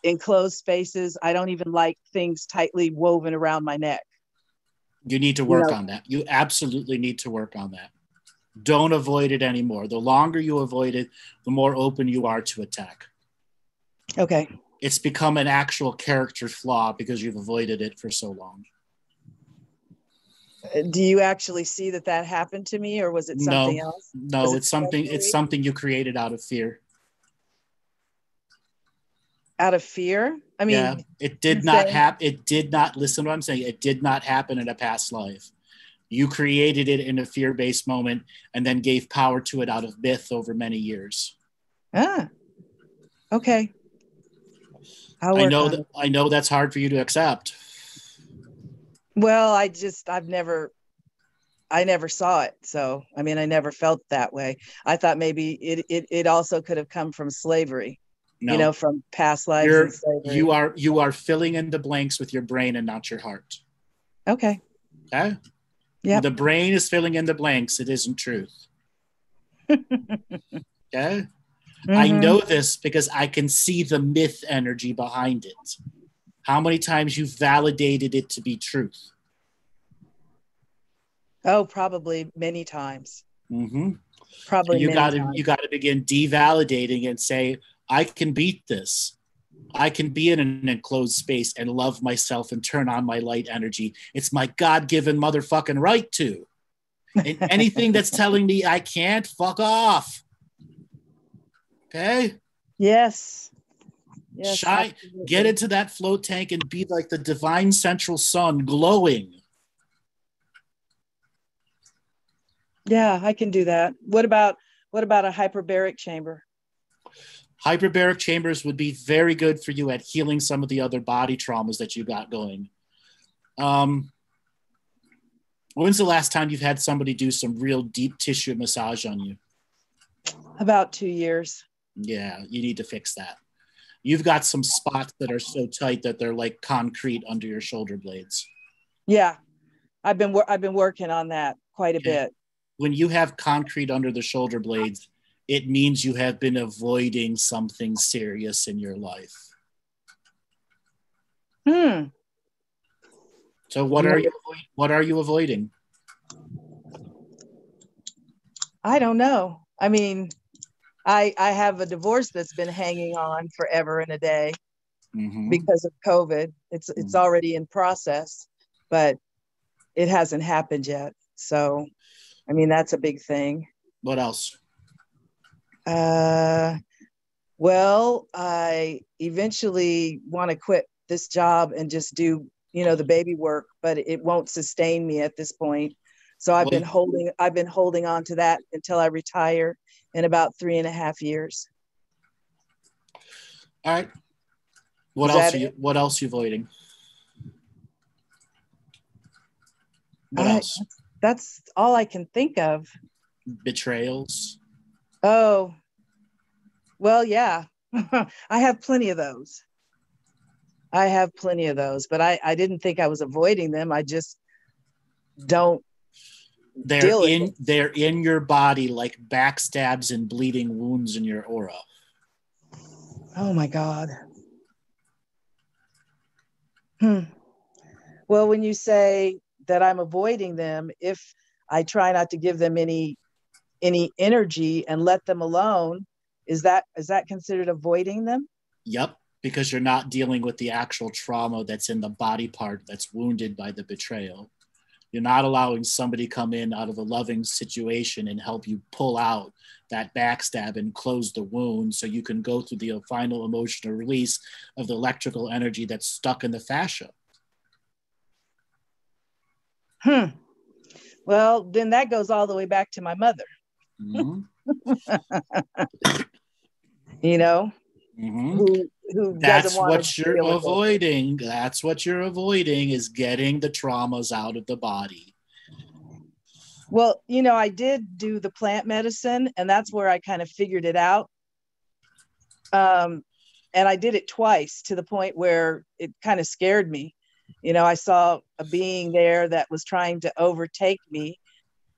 enclosed spaces. I don't even like things tightly woven around my neck. You need to work on that. You absolutely need to work on that. Don't avoid it anymore. The longer you avoid it, the more open you are to attack. Okay. It's become an actual character flaw because you've avoided it for so long. Do you actually see that happened to me, or was it something else? No, it's something you created out of fear. Out of fear? I mean, yeah, it did not happen. It did not, listen to what I'm saying. It did not happen in a past life. You created it in a fear-based moment and then gave power to it out of myth over many years. Ah, okay. I know that's hard for you to accept. Well, I never saw it. So, I mean, I never felt that way. I thought maybe it also could have come from slavery, no. From past lives and slavery. You are filling in the blanks with your brain and not your heart. Okay. Okay? Yeah. The brain is filling in the blanks. It isn't truth. Okay? Mm-hmm. I know this because I can see the myth energy behind it. How many times you've validated it to be truth? Oh, probably many times. Mm-hmm. Probably you got to begin devalidating and say, I can beat this. I can be in an enclosed space and love myself and turn on my light energy. It's my God-given motherfucking right to. And anything that's telling me I can't, fuck off. Okay? Yes. Shine, get into that float tank and be like the divine central sun glowing. Yeah, I can do that. What about a hyperbaric chamber? Hyperbaric chambers would be very good for you at healing some of the other body traumas that you got going. When's the last time you've had somebody do some real deep tissue massage on you? About 2 years. Yeah, you need to fix that. You've got some spots that are so tight that they're like concrete under your shoulder blades. Yeah, I've been working on that quite a bit. When you have concrete under the shoulder blades, it means you have been avoiding something serious in your life. So what are you avoiding? I don't know. I mean, I have a divorce that's been hanging on forever and a day because of COVID. It's already in process, but it hasn't happened yet. So, I mean, that's a big thing. What else? Well, I eventually want to quit this job and just do, the baby work, but it won't sustain me at this point. So I've been holding on to that until I retire in about 3.5 years. All right. What else are you avoiding? What else? That's all I can think of. Betrayals. Oh, well, yeah. I have plenty of those. But I didn't think I was avoiding them. I just don't. They're in your body like backstabs and bleeding wounds in your aura. Oh my God. Well, when you say that I'm avoiding them, if I try not to give them any energy and let them alone, is that considered avoiding them? Yep, because you're not dealing with the actual trauma that's in the body part that's wounded by the betrayal. You're not allowing somebody come in out of a loving situation and help you pull out that backstab and close the wound so you can go through the final emotional release of the electrical energy that's stuck in the fascia. Well, then that goes all the way back to my mother. Who that's what you're avoiding. That's what you're avoiding, is getting the traumas out of the body. Well, I did do the plant medicine, and that's where I kind of figured it out. And I did it twice to the point where it kind of scared me. I saw a being there that was trying to overtake me,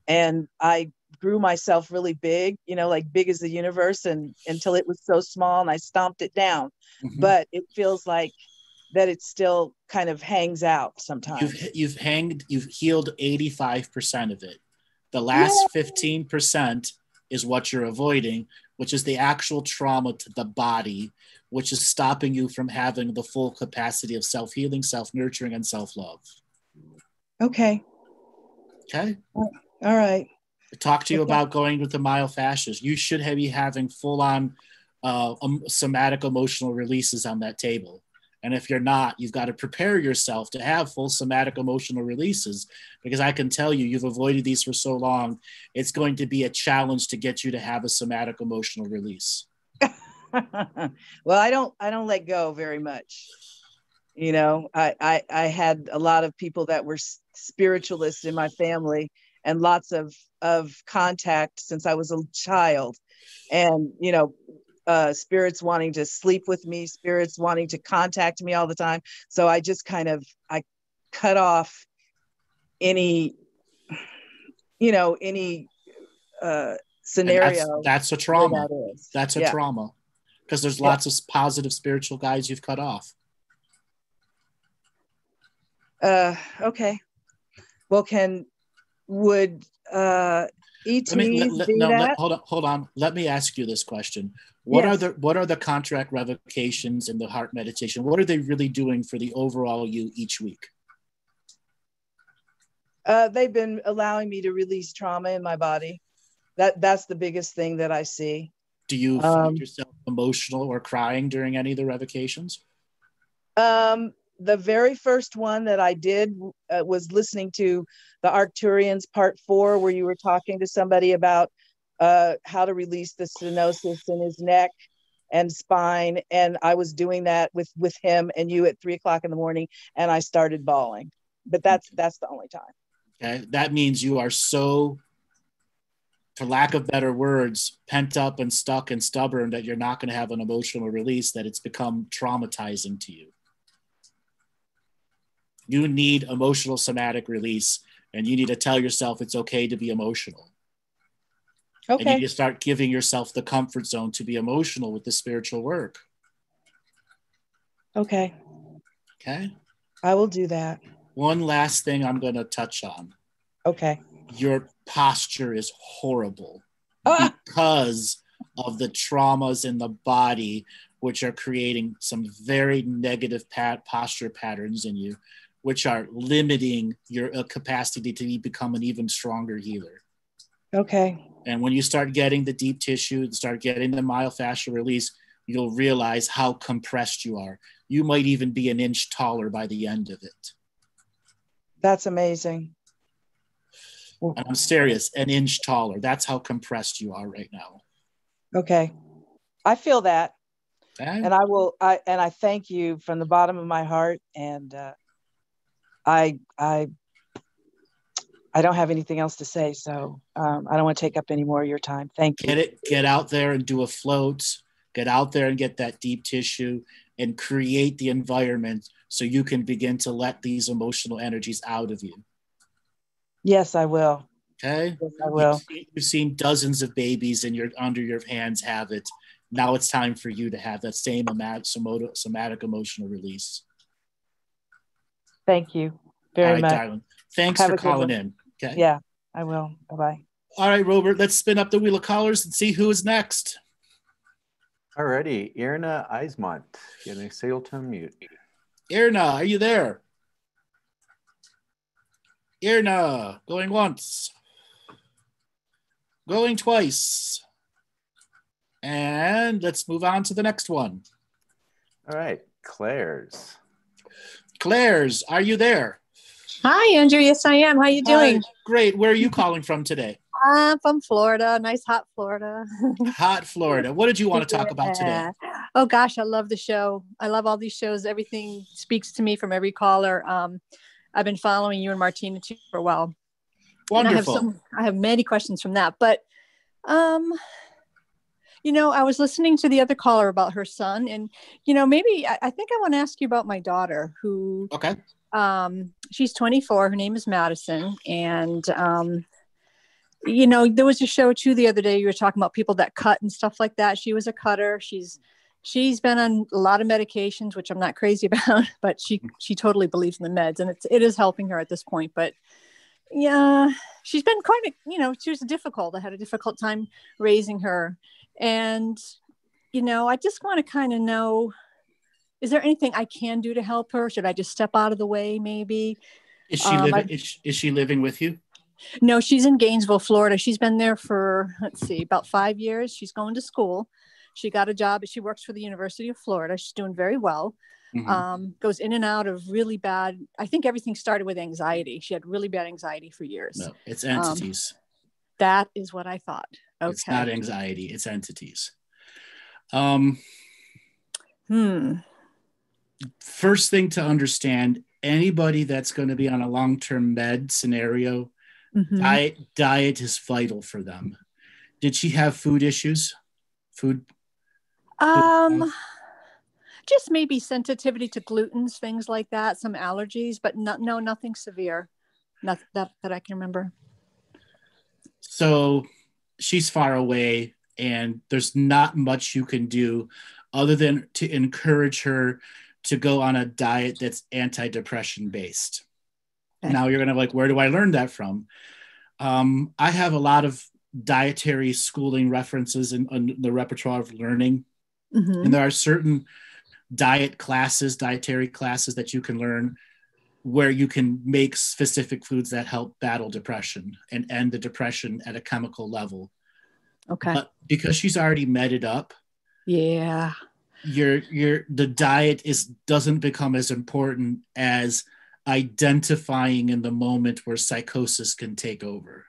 and I grew myself really big, like big as the universe, and until it was so small and I stomped it down. Mhm. But it feels like that it still kind of hangs out sometimes. You've healed 85% of it. The last 15% is what you're avoiding, which is the actual trauma to the body, which is stopping you from having the full capacity of self-healing, self-nurturing, and self-love. Okay. Okay. All right. Talk to you about going with the myofascias. You should be having full-on somatic emotional releases on that table. And if you're not, you've got to prepare yourself to have full somatic emotional releases, because I can tell you, you've avoided these for so long. It's going to be a challenge to get you to have a somatic emotional release. Well, I don't let go very much. I had a lot of people that were spiritualists in my family, and lots of contact since I was a child, and spirits wanting to sleep with me, spirits wanting to contact me all the time. So I just I cut off any scenario. That's a trauma. That's a Yeah. trauma, because there's lots of positive spiritual guides you've cut off. Okay. Well, would ETs do that? Hold on. Let me ask you this question. What are the contract revocations in the heart meditation? What are they really doing for the overall you each week? They've been allowing me to release trauma in my body. That's the biggest thing that I see. Do you find yourself emotional or crying during any of the revocations? The very first one that I did was listening to the Arcturians Part 4, where you were talking to somebody about how to release the stenosis in his neck and spine. And I was doing that with him and you at 3:00 in the morning, and I started bawling. But that's the only time. Okay. That means you are so, for lack of better words, pent up and stuck and stubborn that you're not going to have an emotional release, that it's become traumatizing to you. You need emotional somatic release, and you need to tell yourself it's okay to be emotional. Okay. And you need to start giving yourself the comfort zone to be emotional with the spiritual work. Okay. Okay. I will do that. One last thing I'm going to touch on. Okay. Your posture is horrible because of the traumas in the body, which are creating some very negative posture patterns in you, which are limiting your capacity to become an even stronger healer. Okay. And when you start getting the deep tissue, start getting the myofascial release, you'll realize how compressed you are. You might even be an inch taller by the end of it. That's amazing. And I'm serious, an inch taller. That's how compressed you are right now. Okay. I feel that. Okay. And I thank you from the bottom of my heart. And I don't have anything else to say, so I don't want to take up any more of your time. Thank you. Get out there and do a float. Get out there and get that deep tissue and create the environment so you can begin to let these emotional energies out of you. Yes, I will. Okay. Yes, I will. You've seen dozens of babies under your hands have it. Now it's time for you to have that same somatic emotional release. Thank you very much. Darling. Thanks for calling in. Okay. Yeah, I will. Bye-bye. All right, Robert, let's spin up the wheel of callers and see who is next. Alrighty, Irna Eismont, getting sail to mute. Irna, are you there? Irna, going once. Going twice. And let's move on to the next one. All right, Claire's. Claire's, are you there? Hi, Andrew. Yes, I am. How you doing? Hi. Great. Where are you calling from today? I'm from Florida. Nice, hot Florida. Hot Florida. What did you want to talk about today? Oh, gosh, I love the show. I love all these shows. Everything speaks to me from every caller. I've been following you and Martina too for a while. Wonderful. I have many questions from that. But, I was listening to the other caller about her son. And, maybe I think I want to ask you about my daughter who... Okay. She's 24. Her name is Madison. And there was a show too the other day. You were talking about people that cut and stuff like that. She was a cutter. She's been on a lot of medications, which I'm not crazy about, but she totally believes in the meds, and it is helping her at this point. But yeah, she's been she was difficult. I had a difficult time raising her, and I just want to kind of know, is there anything I can do to help her? Should I just step out of the way, maybe? Is she living? Is she living with you? No, she's in Gainesville, Florida. She's been there for, about 5 years. She's going to school. She got a job. She works for the University of Florida. She's doing very well. Mm-hmm. Goes in and out of really bad. I think everything started with anxiety. She had really bad anxiety for years. No, it's entities. That is what I thought. Okay. It's not anxiety. It's entities. First thing to understand, anybody that's going to be on a long-term med scenario, mm-hmm. diet is vital for them. Did she have food issues? Food just maybe sensitivity to glutens, things like that, some allergies, but no, nothing severe. Not that I can remember. So she's far away, and there's not much you can do other than to encourage her to go on a diet that's antidepressant based. Okay. Now you're going to where do I learn that from? I have a lot of dietary schooling references in the repertoire of learning. Mm-hmm. And there are certain dietary classes that you can learn where you can make specific foods that help battle depression and end the depression at a chemical level. Okay. But because she's already medded up, yeah, the diet doesn't become as important as identifying in the moment where psychosis can take over.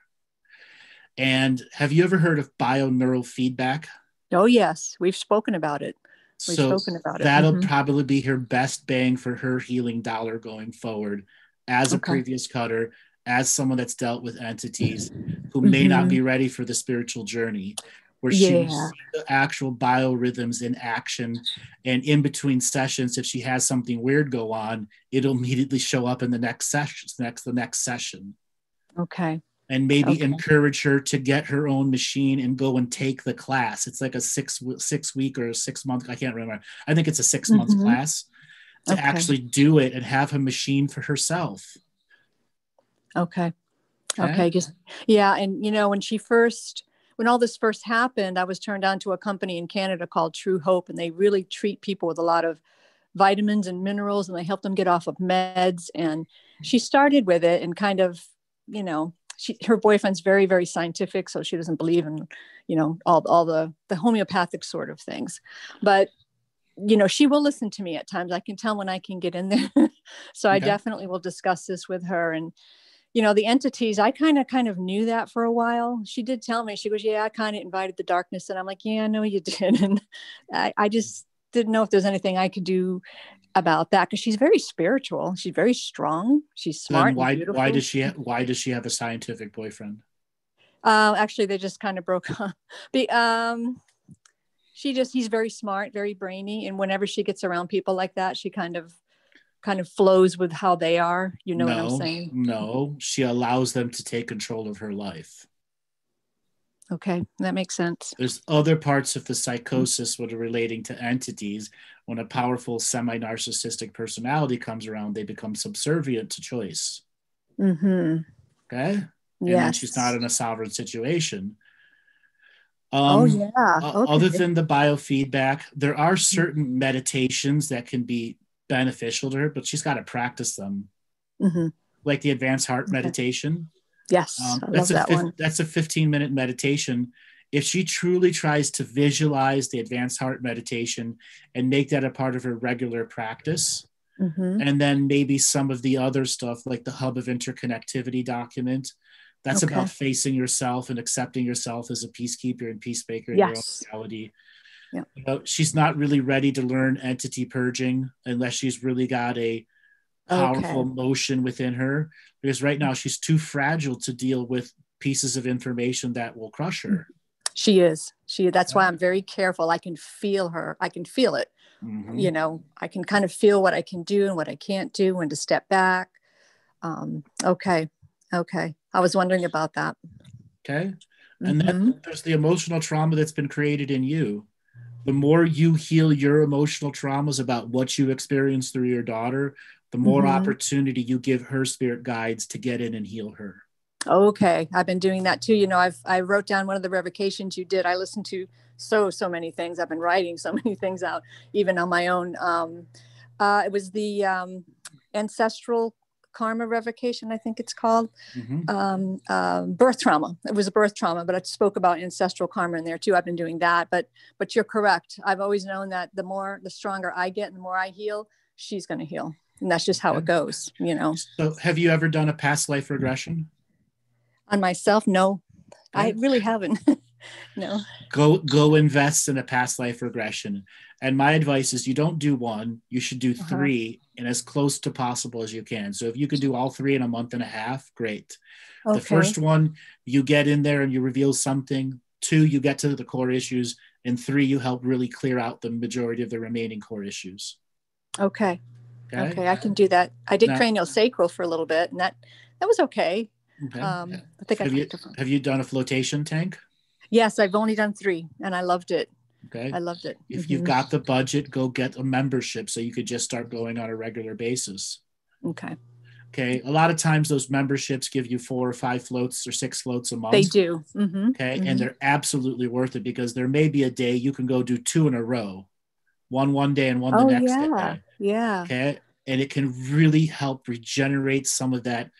And have you ever heard of bioneural feedback? Oh yes, we've spoken about it. That'll mm-hmm. probably be her best bang for her healing dollar going forward as a previous cutter, as someone that's dealt with entities who may not be ready for the spiritual journey, where she sees the actual biorhythms in action. And in between sessions, if she has something weird go on, it'll immediately show up in the next session. Okay. And maybe encourage her to get her own machine and go and take the class. It's like a 6 week or a 6 month. I can't remember. I think it's a 6 month class to actually do it and have a machine for herself. Okay. Just, yeah. And when all this first happened, I was turned on to a company in Canada called True Hope, and they really treat people with a lot of vitamins and minerals, and they help them get off of meds. And she started with it and kind of, her boyfriend's very, very scientific, so she doesn't believe in, all the homeopathic sort of things. But, she will listen to me at times. I can tell when I can get in there. So I definitely will discuss this with her. And, the entities, I kind of knew that for a while. She did tell me, she goes, yeah, I kind of invited the darkness. And I'm like, yeah, I know you did. And I just didn't know if there's anything I could do about that, because she's very spiritual. She's very strong. She's smart. Why does she have a scientific boyfriend? Actually, they just kind of broke up. He's very smart, very brainy, and whenever she gets around people like that, she kind of flows with how they are. What I'm saying? No, she allows them to take control of her life. Okay, that makes sense. There's other parts of the psychosis that are relating to entities. When a powerful semi-narcissistic personality comes around, they become subservient to choice. Mm-hmm. Okay? Yes. And she's not in a sovereign situation. Okay. Other than the biofeedback, there are certain meditations that can be beneficial to her, but she's got to practice them. Mm-hmm. Like the advanced heart meditation. Yes, I love that one. That's a 15-minute meditation. If she truly tries to visualize the advanced heart meditation and make that a part of her regular practice, and then maybe some of the other stuff like the Hub of Interconnectivity document, that's about facing yourself and accepting yourself as a peacekeeper and peacemaker in your own reality. Yeah. She's not really ready to learn entity purging unless she's really got a powerful motion within her, because right now she's too fragile to deal with pieces of information that will crush her. She is. That's why I'm very careful. I can feel her. I can feel it. Mm-hmm. I can kind of feel what I can do and what I can't do, when to step back. Okay. I was wondering about that. Okay. And then there's the emotional trauma that's been created in you. The more you heal your emotional traumas about what you experienced through your daughter, the more opportunity you give her spirit guides to get in and heal her. Okay. I've been doing that too. You know, I wrote down one of the revocations you did. I listened to so many things. I've been writing so many things out, even on my own. It was the ancestral karma revocation, I think it's called. Birth trauma. It was a birth trauma, but I spoke about ancestral karma in there too. I've been doing that, but you're correct. I've always known that the stronger I get and the more I heal, she's going to heal. And that's just how it goes, you know. So have you ever done a past life regression? On myself? No, Okay. I really haven't. No. Go invest in a past life regression. And my advice is you don't do one, you should do 3 and as close to possible as you can. So if you could do all 3 in a month and a half, great. Okay. The first one, you get in there and you reveal something. 2, you get to the core issues. And 3, you help really clear out the majority of the remaining core issues. Okay. Okay, I can do that. I did cranial sacral for a little bit, and that was okay. Okay. I think have you done a flotation tank? Yes, I've only done 3, and I loved it. Okay. I loved it. If you've got the budget, go get a membership so you could just start going on a regular basis. Okay. Okay. A lot of times those memberships give you 4 or 5 floats or 6 floats a month. They do. Okay. And they're absolutely worth it because there may be a day you can go do 2 in a row. One day and one the next day. Yeah. Okay. And it can really help regenerate some of that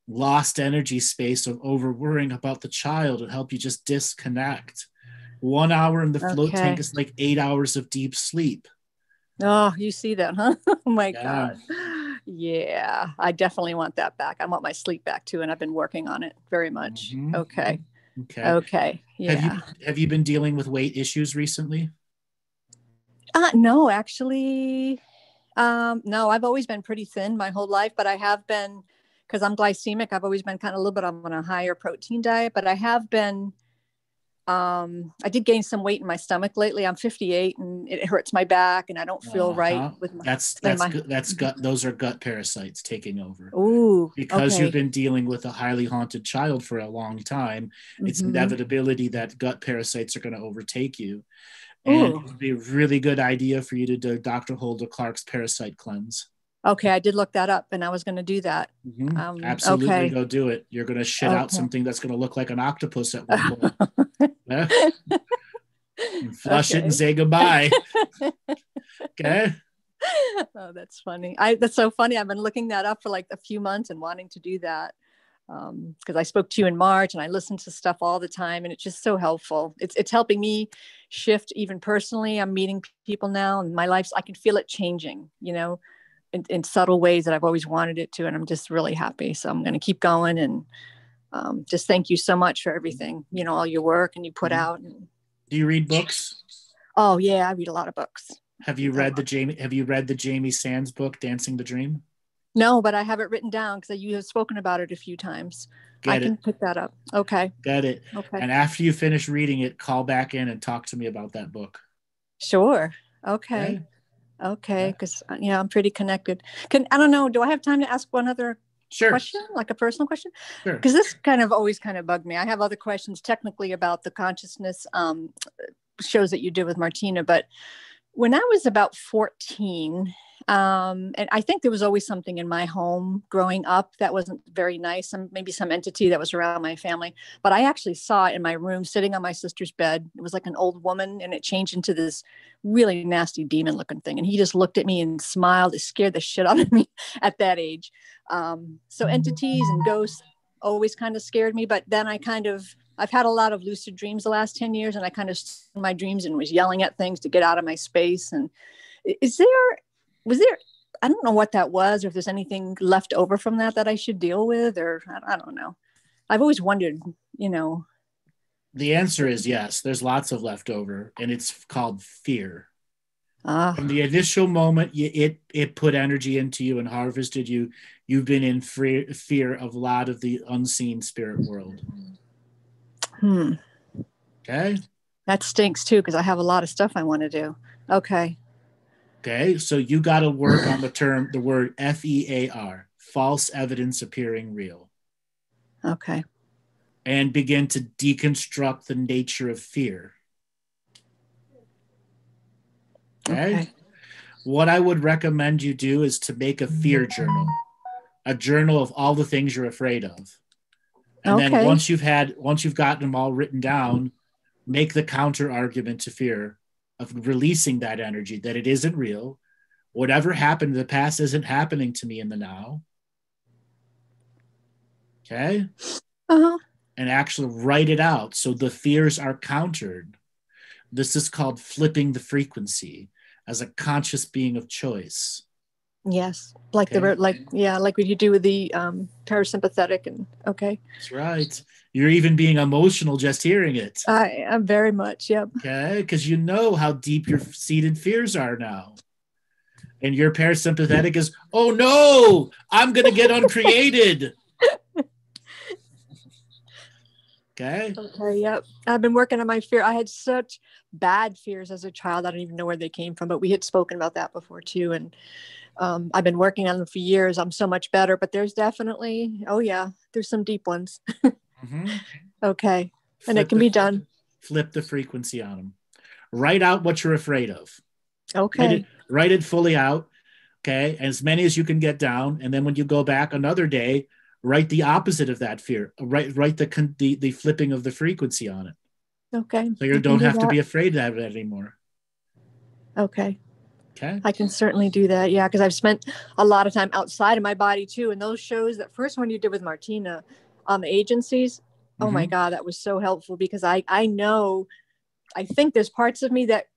lost energy space of over worrying about the child and help you just disconnect. 1 hour in the float tank is like 8 hours of deep sleep. Oh, you see that, huh? Oh my God. Yeah, I definitely want that back. I want my sleep back too. And I've been working on it very much. Okay. Yeah. Have you been dealing with weight issues recently? No, actually. No, I've always been pretty thin my whole life, but I have been, because I'm glycemic, I've always been kind of a little bit on a higher protein diet, but I have been, I did gain some weight in my stomach lately. I'm 58 and it hurts my back and I don't feel right with my, that's gut. Those are gut parasites taking over. Ooh, because you've been dealing with a highly haunted child for a long time. It's inevitability that gut parasites are going to overtake you. And it would be a really good idea for you to do Dr. Hulda Clark's parasite cleanse. Okay, I did look that up and I was going to do that. Absolutely, go do it. You're going to shit out something that's going to look like an octopus at one point. Flush it and say goodbye. Okay. Oh, that's funny. That's so funny. I've been looking that up for like a few months and wanting to do that. Because I spoke to you in March and I listen to stuff all the time and it's just so helpful. It's helping me shift even personally. I'm meeting people now and my life's, I can feel it changing, you know, in subtle ways that I've always wanted it to. And I'm just really happy. So I'm going to keep going and just thank you so much for everything, you know, all your work and you put out. And... Do you read books? Oh yeah, I read a lot of books. Have you read the Jamie Sands book, Dancing the Dream? No, but I have it written down because you have spoken about it a few times. I can pick that up. Okay. Get it. Okay. And after you finish reading it, call back in and talk to me about that book. Sure. Okay. Okay. Because I'm pretty connected. I don't know. Do I have time to ask one other question, like a personal question? Sure. Because this kind of always kind of bugged me. I have other questions technically about the consciousness shows that you did with Martina, but when I was about 14, and I think there was always something in my home growing up that wasn't very nice, maybe some entity that was around my family, but I actually saw it in my room sitting on my sister's bed. It was like an old woman and it changed into this really nasty demon looking thing. And he just looked at me and smiled. It scared the shit out of me at that age. So entities and ghosts always kind of scared me, but then I've had a lot of lucid dreams the last 10 years and I kind of stood in my dreams and was yelling at things to get out of my space. And was there, I don't know what that was, or if there's anything left over from that I should deal with, or I don't know. I've always wondered, you know. The answer is yes, there's lots of leftover and it's called fear. From the initial moment it put energy into you and harvested you, you've been in fear of a lot of the unseen spirit world. Okay. That stinks too, because I have a lot of stuff I want to do. Okay. Okay, so you got to work on the word FEAR, false evidence appearing real. Okay. and begin to deconstruct the nature of fear. Okay? What I would recommend you do is to make a fear journal, a journal of all the things you're afraid of. And then once you've gotten them all written down, make the counter argument to fear of releasing that energy, that it isn't real. Whatever happened in the past isn't happening to me in the now. Okay? Uh-huh. And actually write it out so the fears are countered. This is called flipping the frequency as a conscious being of choice. Yes, like like what you do with the parasympathetic and That's right. You're even being emotional just hearing it. I'm very much, yep. Okay, because you know how deep your seated fears are now. And your parasympathetic is, oh no, I'm gonna get uncreated. Okay, yep. I've been working on my fear. I had such bad fears as a child. I don't even know where they came from, but we had spoken about that before too. And I've been working on them for years. I'm so much better, but there's definitely, there's some deep ones. Okay. And it can be done. Flip the frequency on them. Write out what you're afraid of. Okay. Write it fully out. Okay. As many as you can get down. And then when you go back another day, write the opposite of that fear. Write the flipping of the frequency on it. Okay. So you don't have to be afraid of it anymore. Okay. Okay. I can certainly do that. Yeah. Because I've spent a lot of time outside of my body too. And those shows, that first one you did with Martina on the agencies, oh my God, that was so helpful because I think there's parts of me that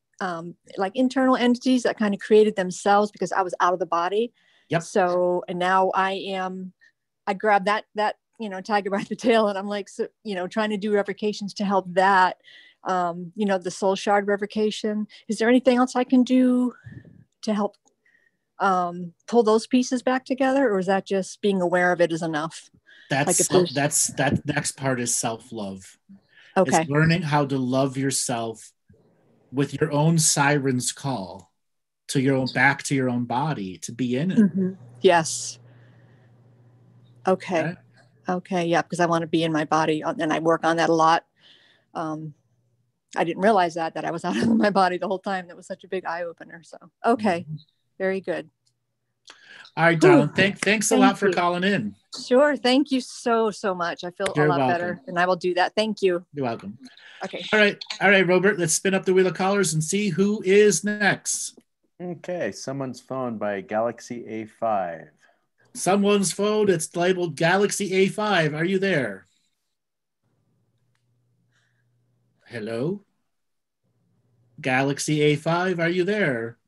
like internal entities that kind of created themselves because I was out of the body. Yep. So, and now I grabbed that, tiger by the tail, and I'm like, so, trying to do revocations to help that, the soul shard revocation. Is there anything else I can do to help pull those pieces back together? Or is that just being aware of it is enough? That next part is self-love. Okay. It's learning how to love yourself with your own siren's call back to your own body, to be in it. Mm-hmm. Yes. Okay. Yeah. Because I want to be in my body, and I work on that a lot. I didn't realize that I was out of my body the whole time. That was such a big eye opener. So, okay. Very good. All right, darling. Thanks a lot for calling in. Sure. Thank you so much. I feel a lot better, and I will do that. Thank you. You're welcome. Okay. All right, Robert. Let's spin up the wheel of callers and see who is next. Okay. Someone's phone by Galaxy A5. Someone's phone. It's labeled Galaxy A5. Are you there? Hello? Galaxy A5, are you there?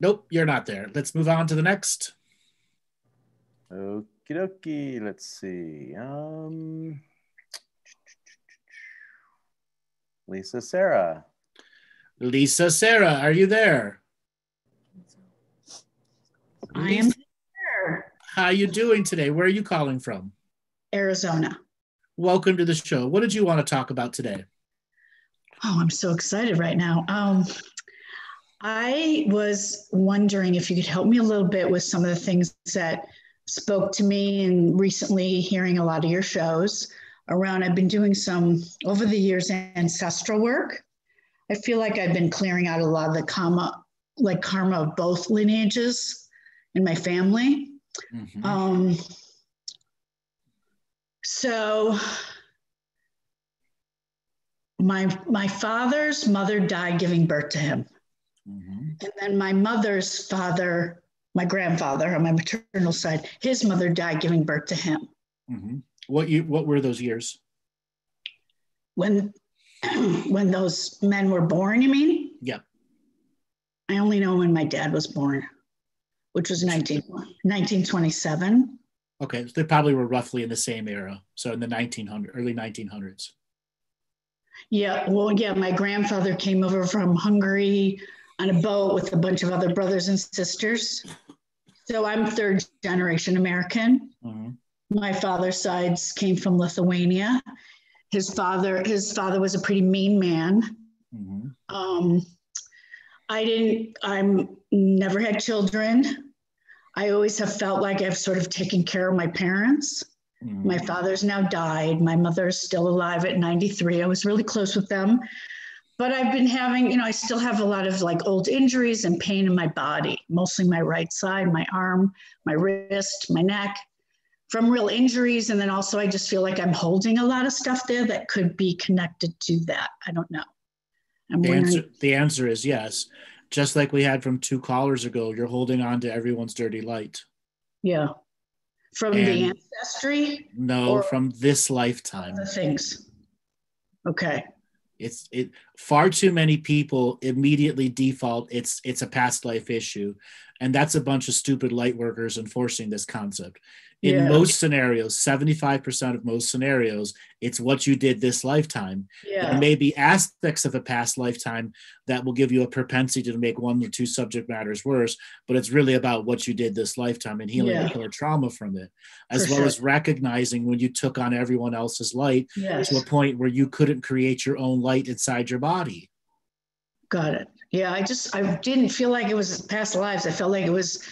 Nope, you're not there. Let's move on to the next. Okie dokie. Let's see. Lisa Sarah. Lisa Sarah, are you there? I am here. How are you doing today? Where are you calling from? Arizona. Welcome to the show. What did you want to talk about today? Oh, I'm so excited right now. I was wondering if you could help me a little bit with some of the things that spoke to me, and recently hearing a lot of your shows around. I've been doing some, over the years, ancestral work. I feel like I've been clearing out a lot of the karma of both lineages in my family. Mm-hmm. So my father's mother died giving birth to him. Mm-hmm. And then my mother's father, my grandfather on my maternal side, his mother died giving birth to him. Mm-hmm. What were those years? When those men were born, you mean? Yeah. I only know when my dad was born, which was 1927. Okay, so they probably were roughly in the same era, so in the early 1900s. Yeah, well, yeah, my grandfather came over from Hungary on a boat with a bunch of other brothers and sisters. So I'm third generation American. Mm-hmm. My father's sides came from Lithuania. His father was a pretty mean man. Mm-hmm. I never had children. I always have felt like I've sort of taken care of my parents. My father's now died. My mother's still alive at 93. I was really close with them. But I've been having, I still have a lot of like old injuries and pain in my body, mostly my right side, my arm, my wrist, my neck, from real injuries. And then also I just feel like I'm holding a lot of stuff there that could be connected to that. I don't know. The answer is yes. Just like we had from 2 callers ago, you're holding on to everyone's dirty light. Yeah. From the ancestry? No, from this lifetime. The things. Okay. Far too many people immediately default it's a past life issue, and that's a bunch of stupid light workers enforcing this concept. In most scenarios, 75% of most scenarios, it's what you did this lifetime. There may be aspects of a past lifetime that will give you a propensity to make 1 or 2 subject matters worse, but it's really about what you did this lifetime and healing the killer trauma from it, as well as recognizing when you took on everyone else's light to a point where you couldn't create your own light inside your body. Got it. Yeah, I didn't feel like it was past lives. I felt like it was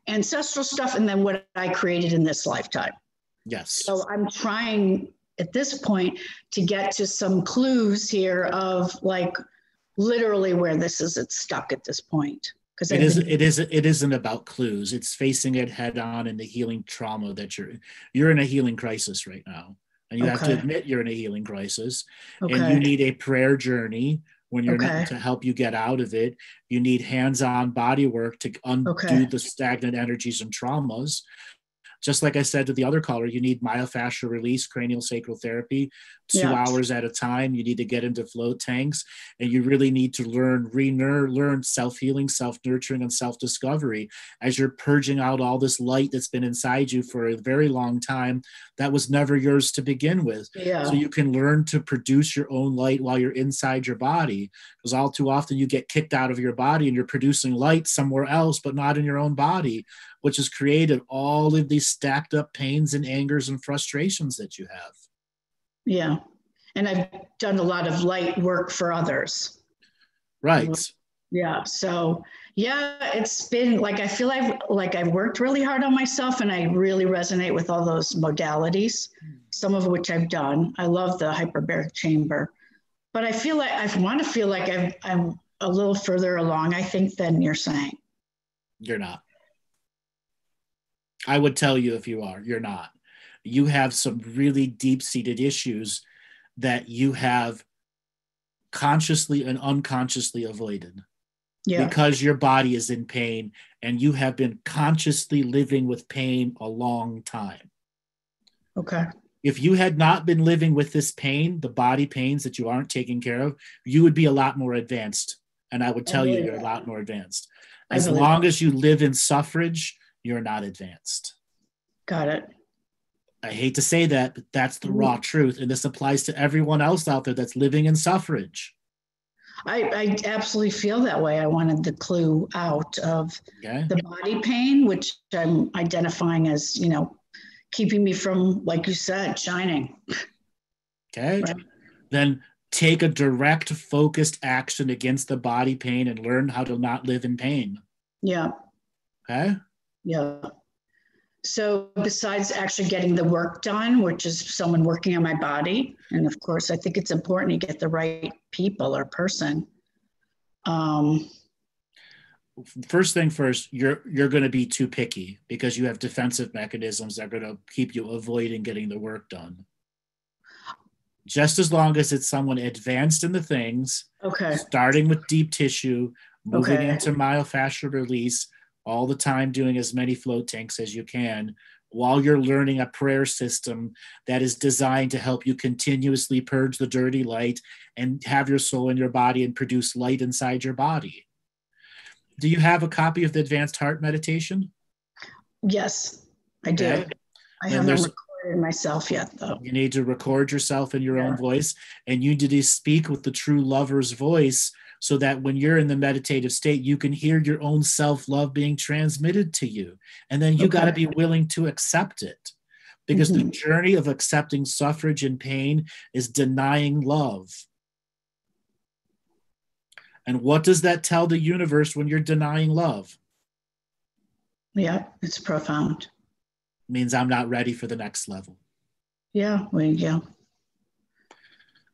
ancestral stuff and then what I created in this lifetime. Yes. So I'm trying at this point to get to some clues here of like literally where this is stuck at this point. Because it isn't about clues. It's facing it head on in the healing trauma that you're in a healing crisis right now. And you have to admit you're in a healing crisis. And you need a prayer journey when you're not, to help you get out of it. You need hands-on body work to undo the stagnant energies and traumas. Just like I said to the other caller, you need myofascial release, cranial sacral therapy, 2 hours at a time. You need to get into float tanks, and you really need to learn self-healing, self-nurturing, and self-discovery as you're purging out all this light that's been inside you for a very long time that was never yours to begin with. So you can learn to produce your own light while you're inside your body, because all too often you get kicked out of your body and you're producing light somewhere else, but not in your own body, which has created all of these stacked up pains and angers and frustrations that you have. Yeah. And I've done a lot of light work for others. Right. Yeah. So it's been like, I feel like I've worked really hard on myself, and I really resonate with all those modalities, some of which I've done. I love the hyperbaric chamber, but I feel like I want to feel like I'm a little further along, I think, than you're saying. You're not. I would tell you if you are, you're not. You have some really deep-seated issues that you have consciously and unconsciously avoided because your body is in pain, and you have been consciously living with pain a long time. Okay. If you had not been living with this pain, the body pains that you aren't taking care of, you would be a lot more advanced. And I would tell you you're a lot more advanced. As long as you live in suffrage, you're not advanced. Got it. I hate to say that, but that's the raw truth. And this applies to everyone else out there that's living in suffrage. I absolutely feel that way. I wanted the clue out of the body pain, which I'm identifying as, keeping me from, like you said, shining. Okay. Right. Then take a direct, focused action against the body pain and learn how to not live in pain. Yeah. Okay. Yeah. So besides actually getting the work done, which is someone working on my body, and of course, I think it's important to get the right people or person. First thing first, you're going to be too picky because you have defensive mechanisms that are going to keep you avoiding getting the work done. Just as long as it's someone advanced in the things, starting with deep tissue, moving into myofascial release, all the time doing as many float tanks as you can, while you're learning a prayer system that is designed to help you continuously purge the dirty light and have your soul in your body and produce light inside your body. Do you have a copy of the Advanced Heart Meditation? Yes, I do. I haven't recorded myself yet, though. You need to record yourself in your own voice, and you need to speak with the true lover's voice, so that when you're in the meditative state, you can hear your own self-love being transmitted to you. And then you got to be willing to accept it, because the journey of accepting suffrage and pain is denying love. And what does that tell the universe when you're denying love? Yeah, it's profound. It means I'm not ready for the next level. Yeah, well, yeah.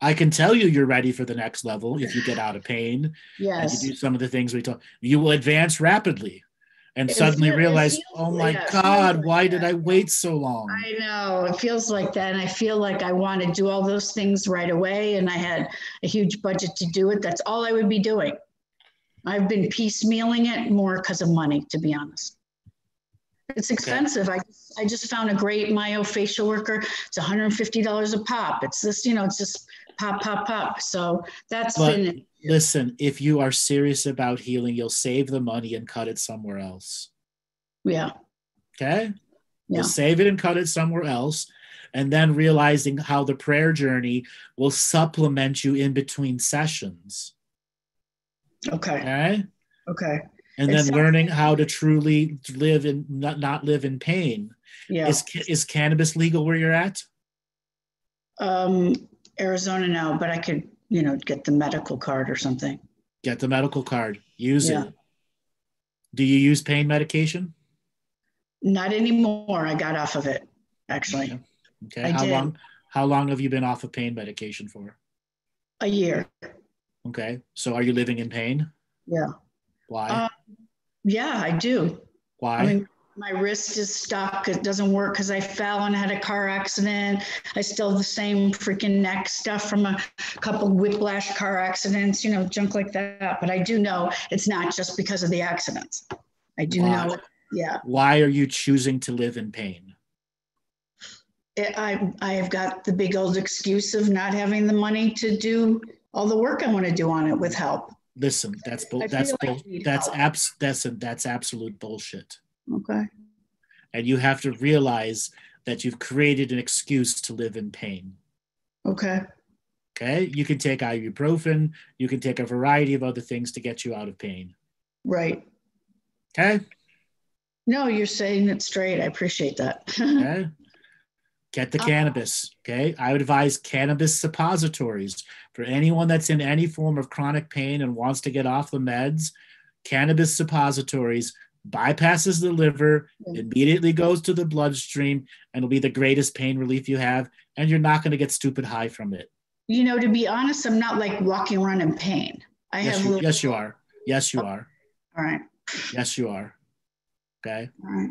I can tell you're ready for the next level if you get out of pain and Yes. you do some of the things we talked. You will advance rapidly and It suddenly feels- realize, it feels- oh my yeah, it feels God, like why that. did I wait so long? I know it feels like that. And I feel like I want to do all those things right away. And I had a huge budget to do it. That's all I would be doing. I've been piecemealing it more because of money, to be honest. It's expensive. I just found a great myofacial worker. It's $150 a pop. It's this, it's just pop, pop, pop. So that's been. Listen, if you are serious about healing, you'll save the money and cut it somewhere else. Yeah. Okay? Yeah. You'll save it and cut it somewhere else. And then realizing how the prayer journey will supplement you in between sessions. Okay. Okay. And then learning how to truly live and not live in pain. Yeah. Is cannabis legal where you're at? Arizona now, but I could, get the medical card or something. Get the medical card. Use it. Do you use pain medication? Not anymore. I got off of it, actually. Okay. How long have you been off of pain medication for? A year. Okay. So are you living in pain? Yeah. Why? Yeah, I do. Why? I mean, my wrist is stuck. It doesn't work because I fell and had a car accident. I still have the same freaking neck stuff from a couple whiplash car accidents, junk like that. But I do know it's not just because of the accidents. I do know. Yeah. Why are you choosing to live in pain? I have got the big old excuse of not having the money to do all the work I want to do on it with help. Listen, that's absolute bullshit. Okay. And you have to realize that you've created an excuse to live in pain. Okay. Okay. You can take ibuprofen. You can take a variety of other things to get you out of pain. Right. Okay. No, you're saying it straight. I appreciate that. Okay. Get the cannabis. Okay. I would advise cannabis suppositories for anyone that's in any form of chronic pain and wants to get off the meds. Cannabis suppositories bypasses the liver, immediately goes to the bloodstream, and will be the greatest pain relief you have. And you're not going to get stupid high from it. To be honest, I'm not like walking around in pain. Yes, you are. Yes, you are. All right. Yes, you are. Okay. All right.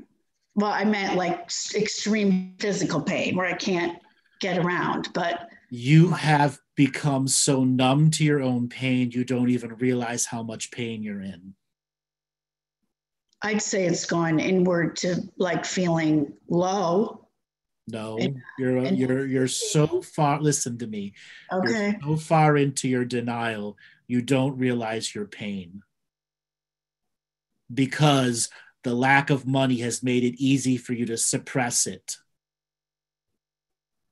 Well, I meant like extreme physical pain where I can't get around, but you have become so numb to your own pain, you don't even realize how much pain you're in. I'd say it's gone inward to like feeling low. No, you're so far. Listen to me. Okay. You're so far into your denial, you don't realize your pain. Because the lack of money has made it easy for you to suppress it.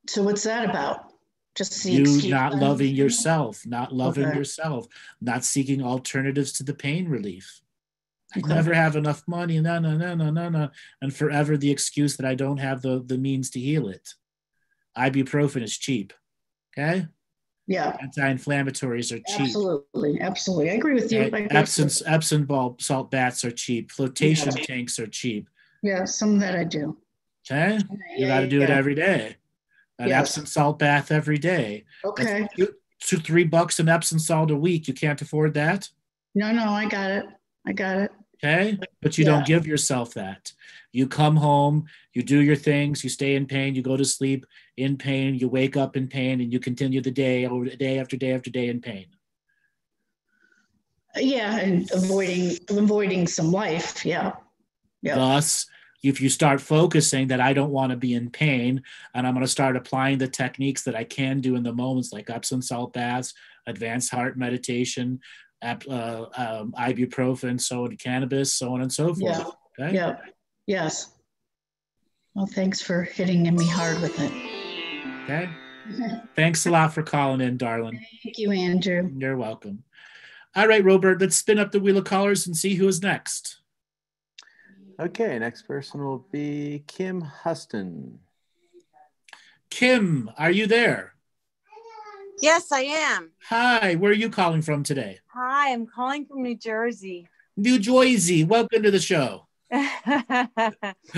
So what's that about? Just you not loving yourself, not loving yourself, not seeking alternatives to the pain relief. I never have enough money, no. And forever the excuse that I don't have the means to heal it. Ibuprofen is cheap. Okay? Yeah. Anti-inflammatories are cheap. Absolutely. I agree with you. Okay? Epsom salt baths are cheap. Flotation tanks are cheap. Yeah, some of that I do. Okay? You got to do it every day. An Epsom salt bath every day. Okay. That's $2-3 an Epsom salt a week. You can't afford that? No, I got it. Okay? But you don't give yourself that. You come home, you do your things, you stay in pain, you go to sleep in pain, you wake up in pain, and you continue the day after day after day in pain. Yeah, and avoiding some life. Yeah. Thus, if you start focusing that I don't want to be in pain, and I'm going to start applying the techniques that I can do in the moments, like Epsom salt baths, advanced heart meditation, ibuprofen, cannabis, so on and so forth. Yeah. Okay? Yeah. Yes. Well, thanks for hitting me hard with it. Okay. Thanks a lot for calling in, darling. Thank you, Andrew. You're welcome. All right, Robert, let's spin up the wheel of callers and see who is next. Okay, next person will be Kim Huston. Kim, are you there? Yes, I am. Hi, where are you calling from today? Hi, I'm calling from New Jersey. New Jersey. Welcome to the show.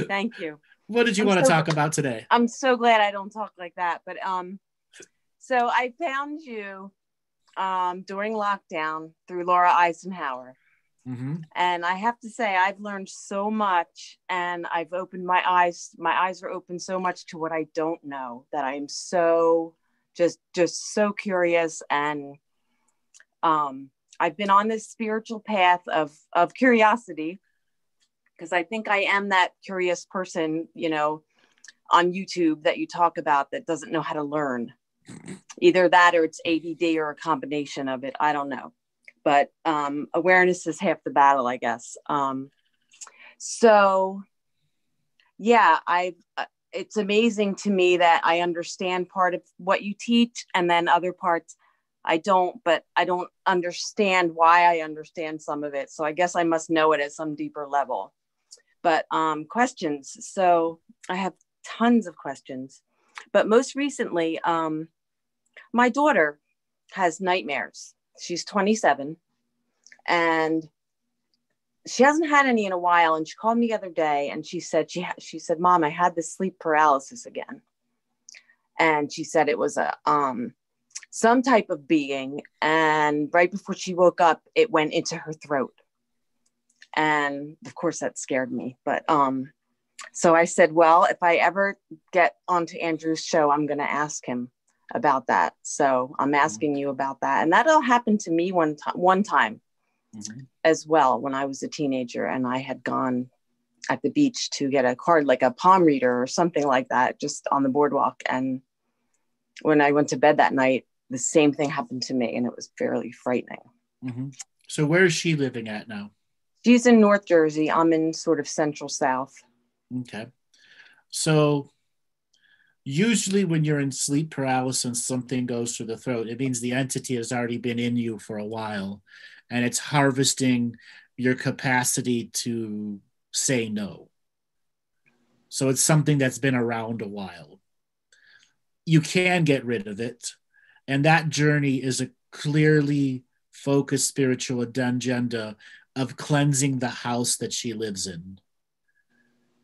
Thank you. What did you want to talk about today? I'm so glad I don't talk like that. But so I found you during lockdown through Laura Eisenhower. Mm-hmm. And I have to say, I've learned so much, and I've opened my eyes. My eyes are open so much to what I don't know, that I'm so just so curious. And I've been on this spiritual path of curiosity, because I think I am that curious person, you know, on YouTube that you talk about that doesn't know how to learn. Either that or it's ADD or a combination of it. I don't know. But awareness is half the battle, I guess. So, yeah, it's amazing to me that I understand part of what you teach, and then other parts I don't, but I don't understand why I understand some of it. So I guess I must know it at some deeper level. But questions. So I have tons of questions. But most recently, my daughter has nightmares. She's 27 and she hasn't had any in a while. And she called me the other day and she said, Mom, I had this sleep paralysis again. And she said it was some type of being. And right before she woke up, it went into her throat. And of course that scared me. But so I said, well, if I ever get onto Andrew's show, I'm going to ask him about that. So I'm asking you about that. And that all happened to me one time mm-hmm. as well, when I was a teenager and I had gone at the beach to get a card, like a palm reader or something like that, just on the boardwalk. And when I went to bed that night, the same thing happened to me and it was fairly frightening. Mm-hmm. So where is she living at now? She's in North Jersey. I'm in sort of central South. Okay. So usually when you're in sleep paralysis, something goes through the throat. It means the entity has already been in you for a while and it's harvesting your capacity to say no. So it's something that's been around a while. You can get rid of it. And that journey is a clearly focused spiritual agenda of cleansing the house that she lives in.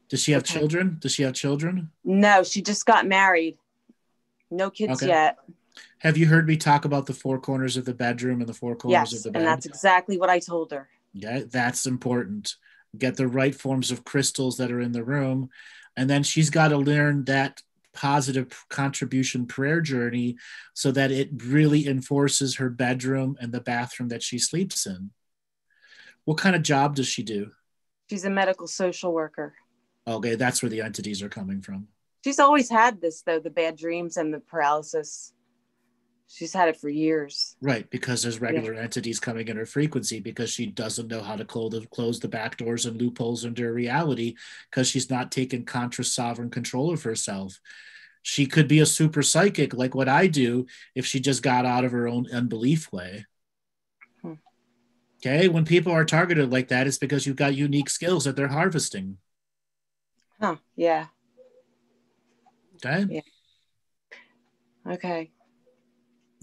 Does she have children? Does she have children? No, she just got married. No kids yet. Have you heard me talk about the four corners of the bedroom and the four corners of the bed? And that's exactly what I told her. Yeah, that's important. Get the right forms of crystals that are in the room. And then she's got to learn that positive contribution prayer journey so that it really enforces her bedroom and the bathroom that she sleeps in. What kind of job does she do? She's a medical social worker. Okay, that's where the entities are coming from. She's always had this, though, the bad dreams and the paralysis. She's had it for years. Right, because there's regular entities coming in her frequency because she doesn't know how to close the back doors and loopholes into her reality because she's not taking conscious sovereign control of herself. She could be a super psychic like what I do if she just got out of her own unbelief way. Okay, when people are targeted like that, it's because you've got unique skills that they're harvesting. Huh, yeah. Okay? Yeah. Okay.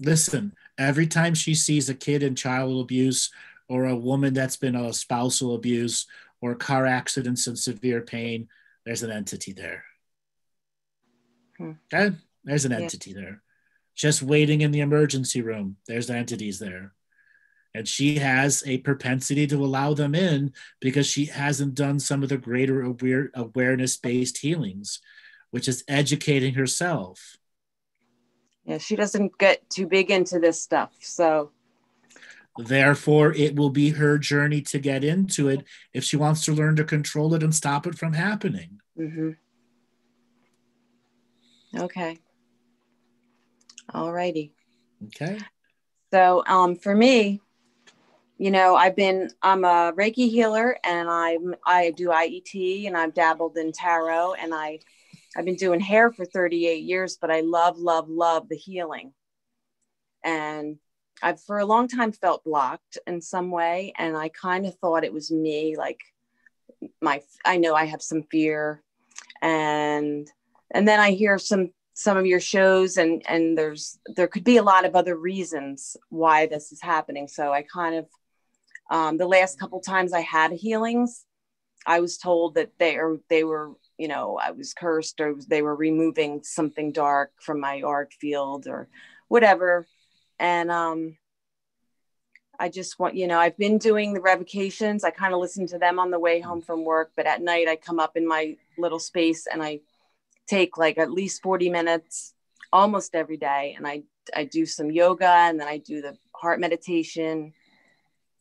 Listen, every time she sees a kid in child abuse or a woman that's been a spousal abuse or car accidents and severe pain, there's an entity there. Okay? There's an entity there. Just waiting in the emergency room, there's entities there. And she has a propensity to allow them in because she hasn't done some of the greater awareness-based healings, which is educating herself. Yeah, she doesn't get too big into this stuff, so. Therefore, it will be her journey to get into it if she wants to learn to control it and stop it from happening. Mm-hmm. Okay. All righty. Okay. So for me, you know, I'm a Reiki healer and I do IET and I've dabbled in tarot and I've been doing hair for 38 years, but I love, love, love the healing. And I've for a long time felt blocked in some way. And I kind of thought it was me, like I know I have some fear and then I hear some of your shows and there could be a lot of other reasons why this is happening. So I kind of, the last couple times I had healings, I was told that they were, you know, I was cursed, or they were removing something dark from my art field or whatever. And I just want, you know, I've been doing the revocations. I kind of listen to them on the way home from work, but at night I come up in my little space and I take like at least 40 minutes almost every day. And I do some yoga, and then I do the heart meditation.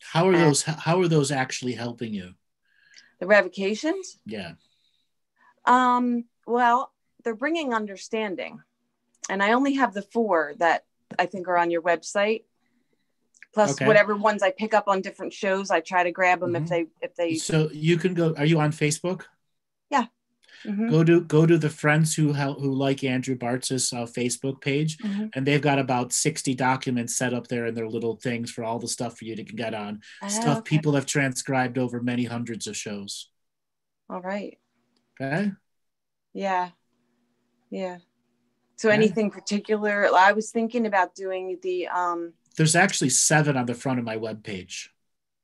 How are those actually helping you? The revocations? Yeah. Well, they're bringing understanding, and I only have the 4 that I think are on your website. Plus whatever ones I pick up on different shows, I try to grab them if they. So you can go. Are you on Facebook? Yeah. Go to the Friends who like Andrew Bartzis Facebook page, and they've got about 60 documents set up there in their little things for all the stuff for you to get on. Stuff people have transcribed over many hundreds of shows. All right. Okay. Yeah. Yeah. So anything particular? I was thinking about doing the There's actually 7 on the front of my webpage.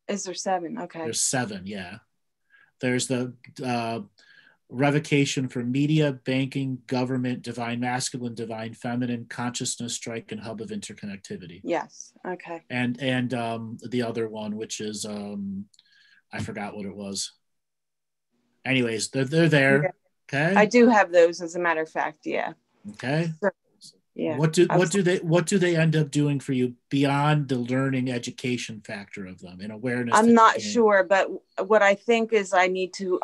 Is there 7? Okay. There's 7, yeah. There's the revocation for media, banking, government, divine masculine, divine feminine, consciousness, strike, and hub of interconnectivity. Yes. Okay. And the other one, which is I forgot what it was. Anyways, they're there. Okay. I do have those, as a matter of fact. Yeah. Okay. So, yeah. What do they end up doing for you beyond the learning education factor of them and awareness? I'm not sure, but what I think is I need to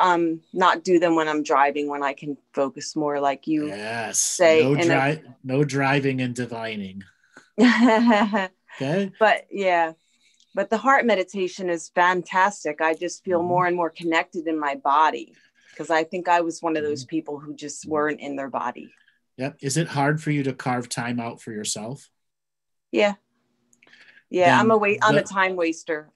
not do them when I'm driving, when I can focus more, like you say. No driving and divining. Okay. But the heart meditation is fantastic. I just feel more and more connected in my body, because I think I was one of those people who just weren't in their body. Yep. Is it hard for you to carve time out for yourself? Yeah. Yeah. I'm a time waster.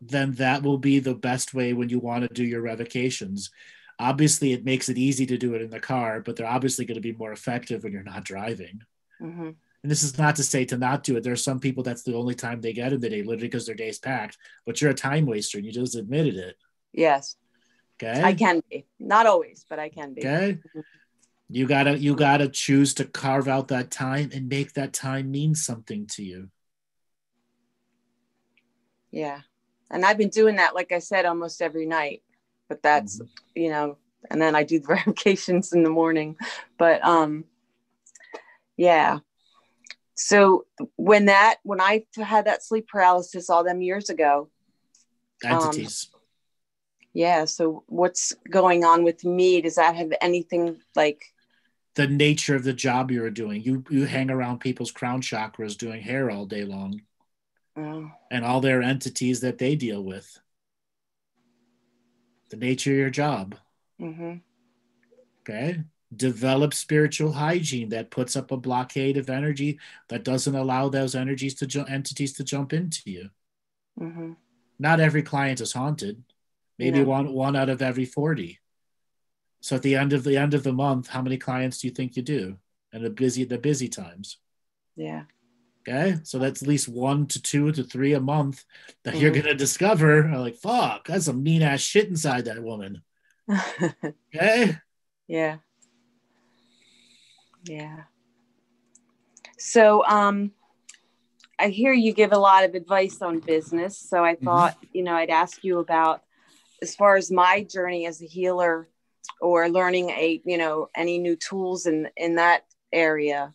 Then that will be the best way when you want to do your revocations. Obviously, it makes it easy to do it in the car, but they're obviously going to be more effective when you're not driving. Mm-hmm. And this is not to say to not do it. There's some people that's the only time they get in the day, literally because their day's packed. But you're a time waster, and you just admitted it. Yes. Okay. I can be. Not always, but I can be. Okay. You gotta choose to carve out that time and make that time mean something to you. Yeah. And I've been doing that, like I said, almost every night. But that's, you know, and then I do the revocations in the morning. But yeah. So when I had that sleep paralysis all them years ago. Entities. Yeah. So what's going on with me? Does that have anything like the nature of the job you're doing? You hang around people's crown chakras doing hair all day long. Oh. And all their entities that they deal with. The nature of your job. Mm-hmm. Okay. Develop spiritual hygiene that puts up a blockade of energy that doesn't allow those entities to jump into you. Mm-hmm. Not every client is haunted. Maybe one out of every 40. So at the end of the month, how many clients do you think you do? And the busy times. Yeah. Okay. So that's at least 1 to 2 to 3 a month that you're gonna discover. Like, fuck, that's some mean ass shit inside that woman. Okay. Yeah. Yeah. So I hear you give a lot of advice on business. So I thought, I'd ask you about, as far as my journey as a healer, or learning any new tools in that area.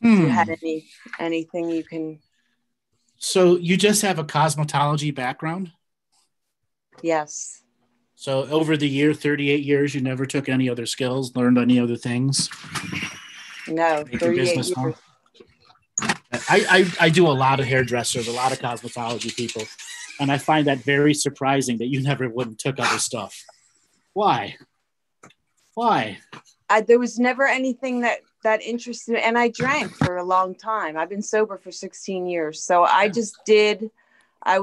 Do you have anything you can? So you just have a cosmetology background? Yes. So over the 38 years, you never took any other skills, learned any other things? No, 38 years. I do a lot of hairdressers, a lot of cosmetology people, and I find that very surprising that you never went and took other stuff. Why? There was never anything that interested me, and I drank for a long time. I've been sober for 16 years. So I just I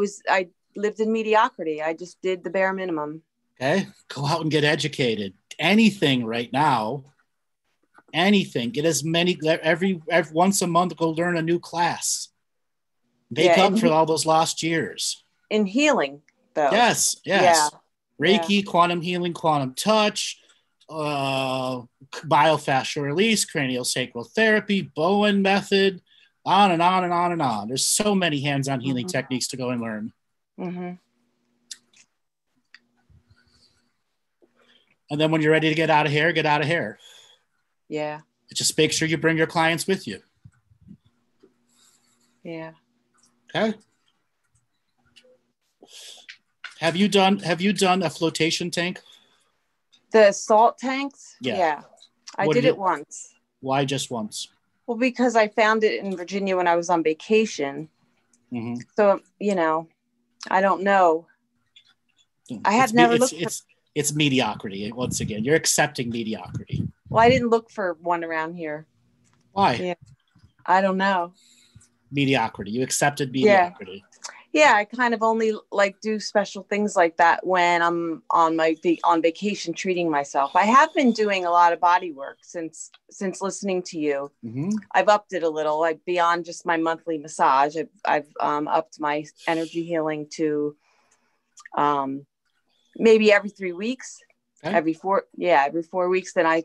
lived in mediocrity. I just did the bare minimum. Okay. Go out and get educated. Anything right now. Anything. Get as many, every once a month, go learn a new class. Make up for all those lost years. In healing, though. Yes. Yeah. Reiki, quantum healing, quantum touch, biofascial release, craniosacral therapy, Bowen method, on and on and on and on. There's so many hands-on healing techniques to go and learn. And then when you're ready to get out of here, get out of here. Yeah. Just make sure you bring your clients with you. Yeah. Okay. Have you done a flotation tank? The salt tanks? Yeah. I did it once. Why just once? Well, because I found it in Virginia when I was on vacation. So, you know, I don't know. I had never looked for... It's mediocrity. Once again, you're accepting mediocrity. Well, I didn't look for one around here. Why? Yeah. I don't know. Mediocrity. You accepted mediocrity. Yeah, I kind of only like do special things like that when I'm on vacation treating myself. I have been doing a lot of body work since listening to you. I've upped it a little, like beyond just my monthly massage. I've upped my energy healing to maybe every 3 weeks, every 4 weeks. Then I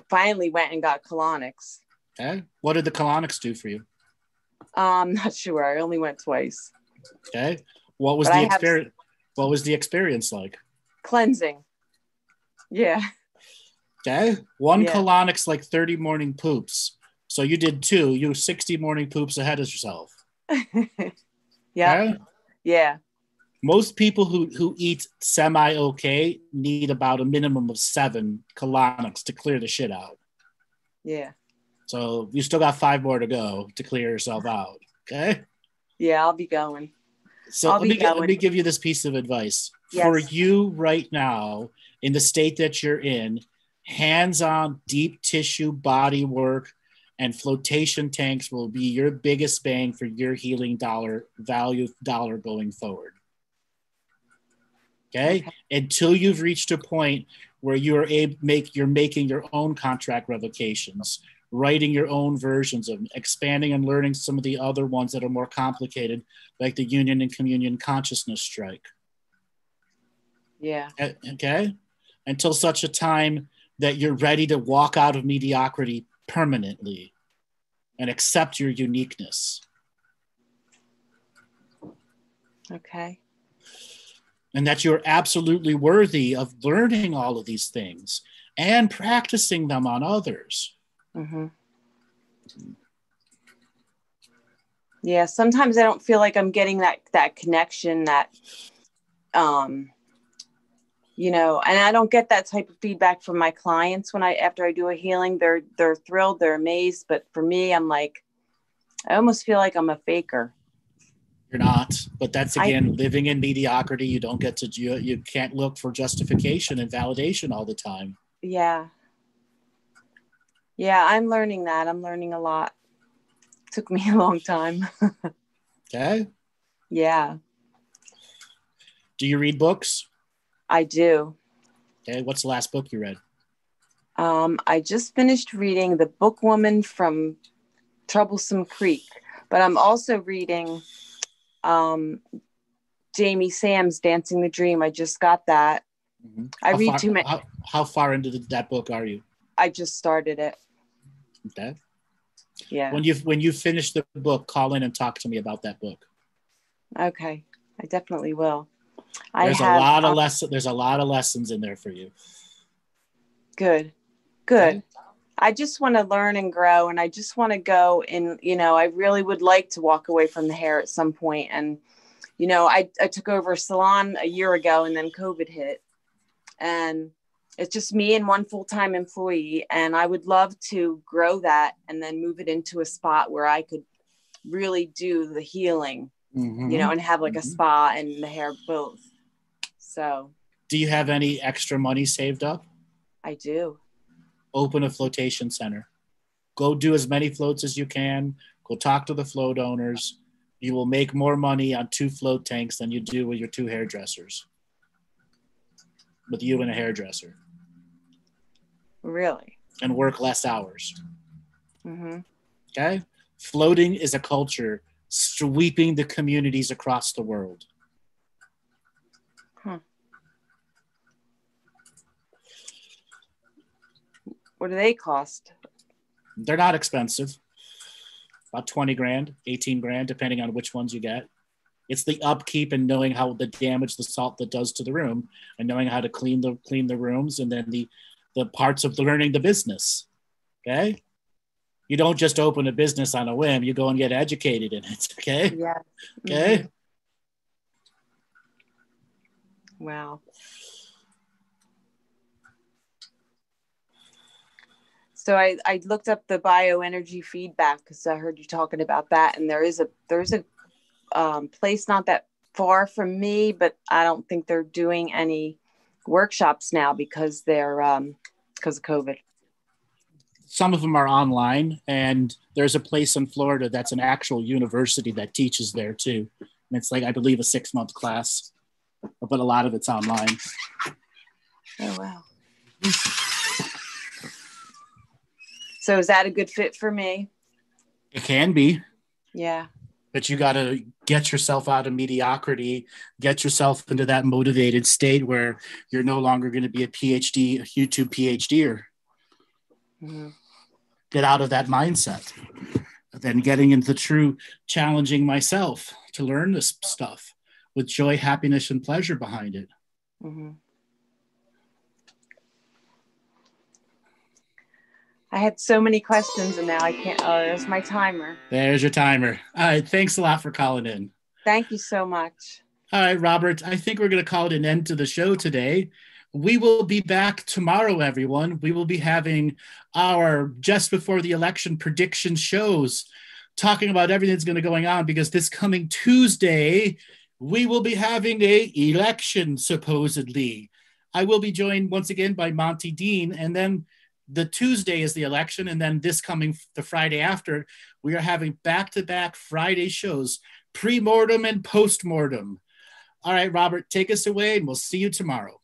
finally went and got colonics. Okay. What did the colonics do for you? I'm not sure. I only went twice. Okay. What was the experience? What was the experience like? Cleansing. Yeah. Okay. One colonics like 30 morning poops. So you did 2. You 60 morning poops ahead of yourself. Yeah. Okay? Yeah. Most people who eat semi-okay need about a minimum of 7 colonics to clear the shit out. Yeah. So you still got 5 more to go to clear yourself out. Okay. Yeah, I'll be going. So let me give you this piece of advice. Yes. For you right now, in the state that you're in, hands-on deep tissue body work and flotation tanks will be your biggest bang for your healing dollar going forward. Okay? Until you've reached a point where you're making your own contract revocations, writing your own versions of them, expanding and learning some of the other ones that are more complicated, like the union and communion consciousness strike. Yeah. Okay? Until such a time that you're ready to walk out of mediocrity permanently and accept your uniqueness. Okay. And that you're absolutely worthy of learning all of these things and practicing them on others. Yeah, sometimes I don't feel like I'm getting that connection, that you know, and I don't get that type of feedback from my clients after I do a healing. They're thrilled, they're amazed, but for me, I'm like, I almost feel like I'm a faker. You're not, but that's again living in mediocrity. You don't get to you can't look for justification and validation all the time. Yeah, I'm learning that. I'm learning a lot. Took me a long time. Okay. Yeah. Do you read books? I do. Okay. What's the last book you read? I just finished reading The Bookwoman from Troublesome Creek, but I'm also reading Jamie Sam's Dancing the Dream. I just got that. I read too many. How far into that book are you? I just started it. Okay. Yeah. When you finish the book, call in and talk to me about that book. Okay. I definitely will. There's a lot of lessons in there for you. Good. Okay. I just want to learn and grow, and I just want to go and, you know, I really would like to walk away from the hair at some point. And, you know, I took over a salon a year ago and then COVID hit, and it's just me and one full-time employee. And I would love to grow that and then move it into a spot where I could really do the healing, you know, and have like a spa and the hair both. So. Do you have any extra money saved up? I do. Open a flotation center. Go do as many floats as you can. Go talk to the float owners. You will make more money on 2 float tanks than you do with your 2 hairdressers. With you and a hairdresser. Really? And work less hours. Okay? Floating is a culture sweeping the communities across the world. What do they cost? They're not expensive. About 20 grand, 18 grand, depending on which ones you get. It's the upkeep and knowing how the damage the salt that does to the room, and knowing how to clean the rooms, and then the parts of learning the business. Okay? You don't just open a business on a whim. You go and get educated in it. Okay? Yeah. Okay? Mm-hmm. Wow. So I looked up the bioenergy feedback because I heard you talking about that, and there's a place not that far from me, but I don't think they're doing any workshops now because they're because of COVID. Some of them are online, and there's a place in Florida that's an actual university that teaches there too. And it's like, I believe, a 6-month class, but a lot of it's online. Oh, wow. So is that a good fit for me? It can be. Yeah. But you got to get yourself out of mediocrity, get yourself into that motivated state where you're no longer going to be a YouTube PhDer. Mm-hmm. Get out of that mindset. Then getting into true challenging myself to learn this stuff with joy, happiness, and pleasure behind it. Mm-hmm. I had so many questions and now I can't. Oh, there's my timer. There's your timer. All right. Thanks a lot for calling in. Thank you so much. All right, Robert. I think we're going to call it an end to the show today. We will be back tomorrow, everyone. We will be having our just before the election prediction shows, talking about everything that's going to be going on, because this coming Tuesday, we will be having a election, supposedly. I will be joined once again by Monty Dean, and then the Tuesday is the election, and then the Friday after, we are having back-to-back Friday shows, pre-mortem and post-mortem. All right, Robert, take us away, and we'll see you tomorrow.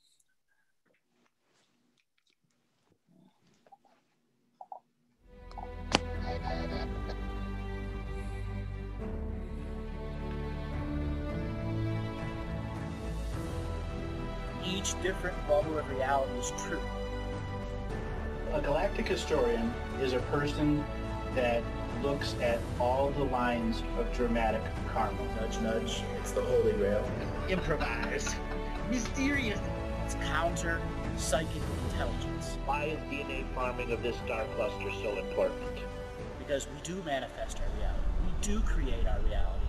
Each different bubble of reality is true. A galactic historian is a person that looks at all the lines of dramatic karma. Nudge, nudge, it's the Holy Grail. Improvise. Mysterious. It's counter psychic intelligence. Why is DNA farming of this star cluster so important? Because we do manifest our reality. We do create our reality.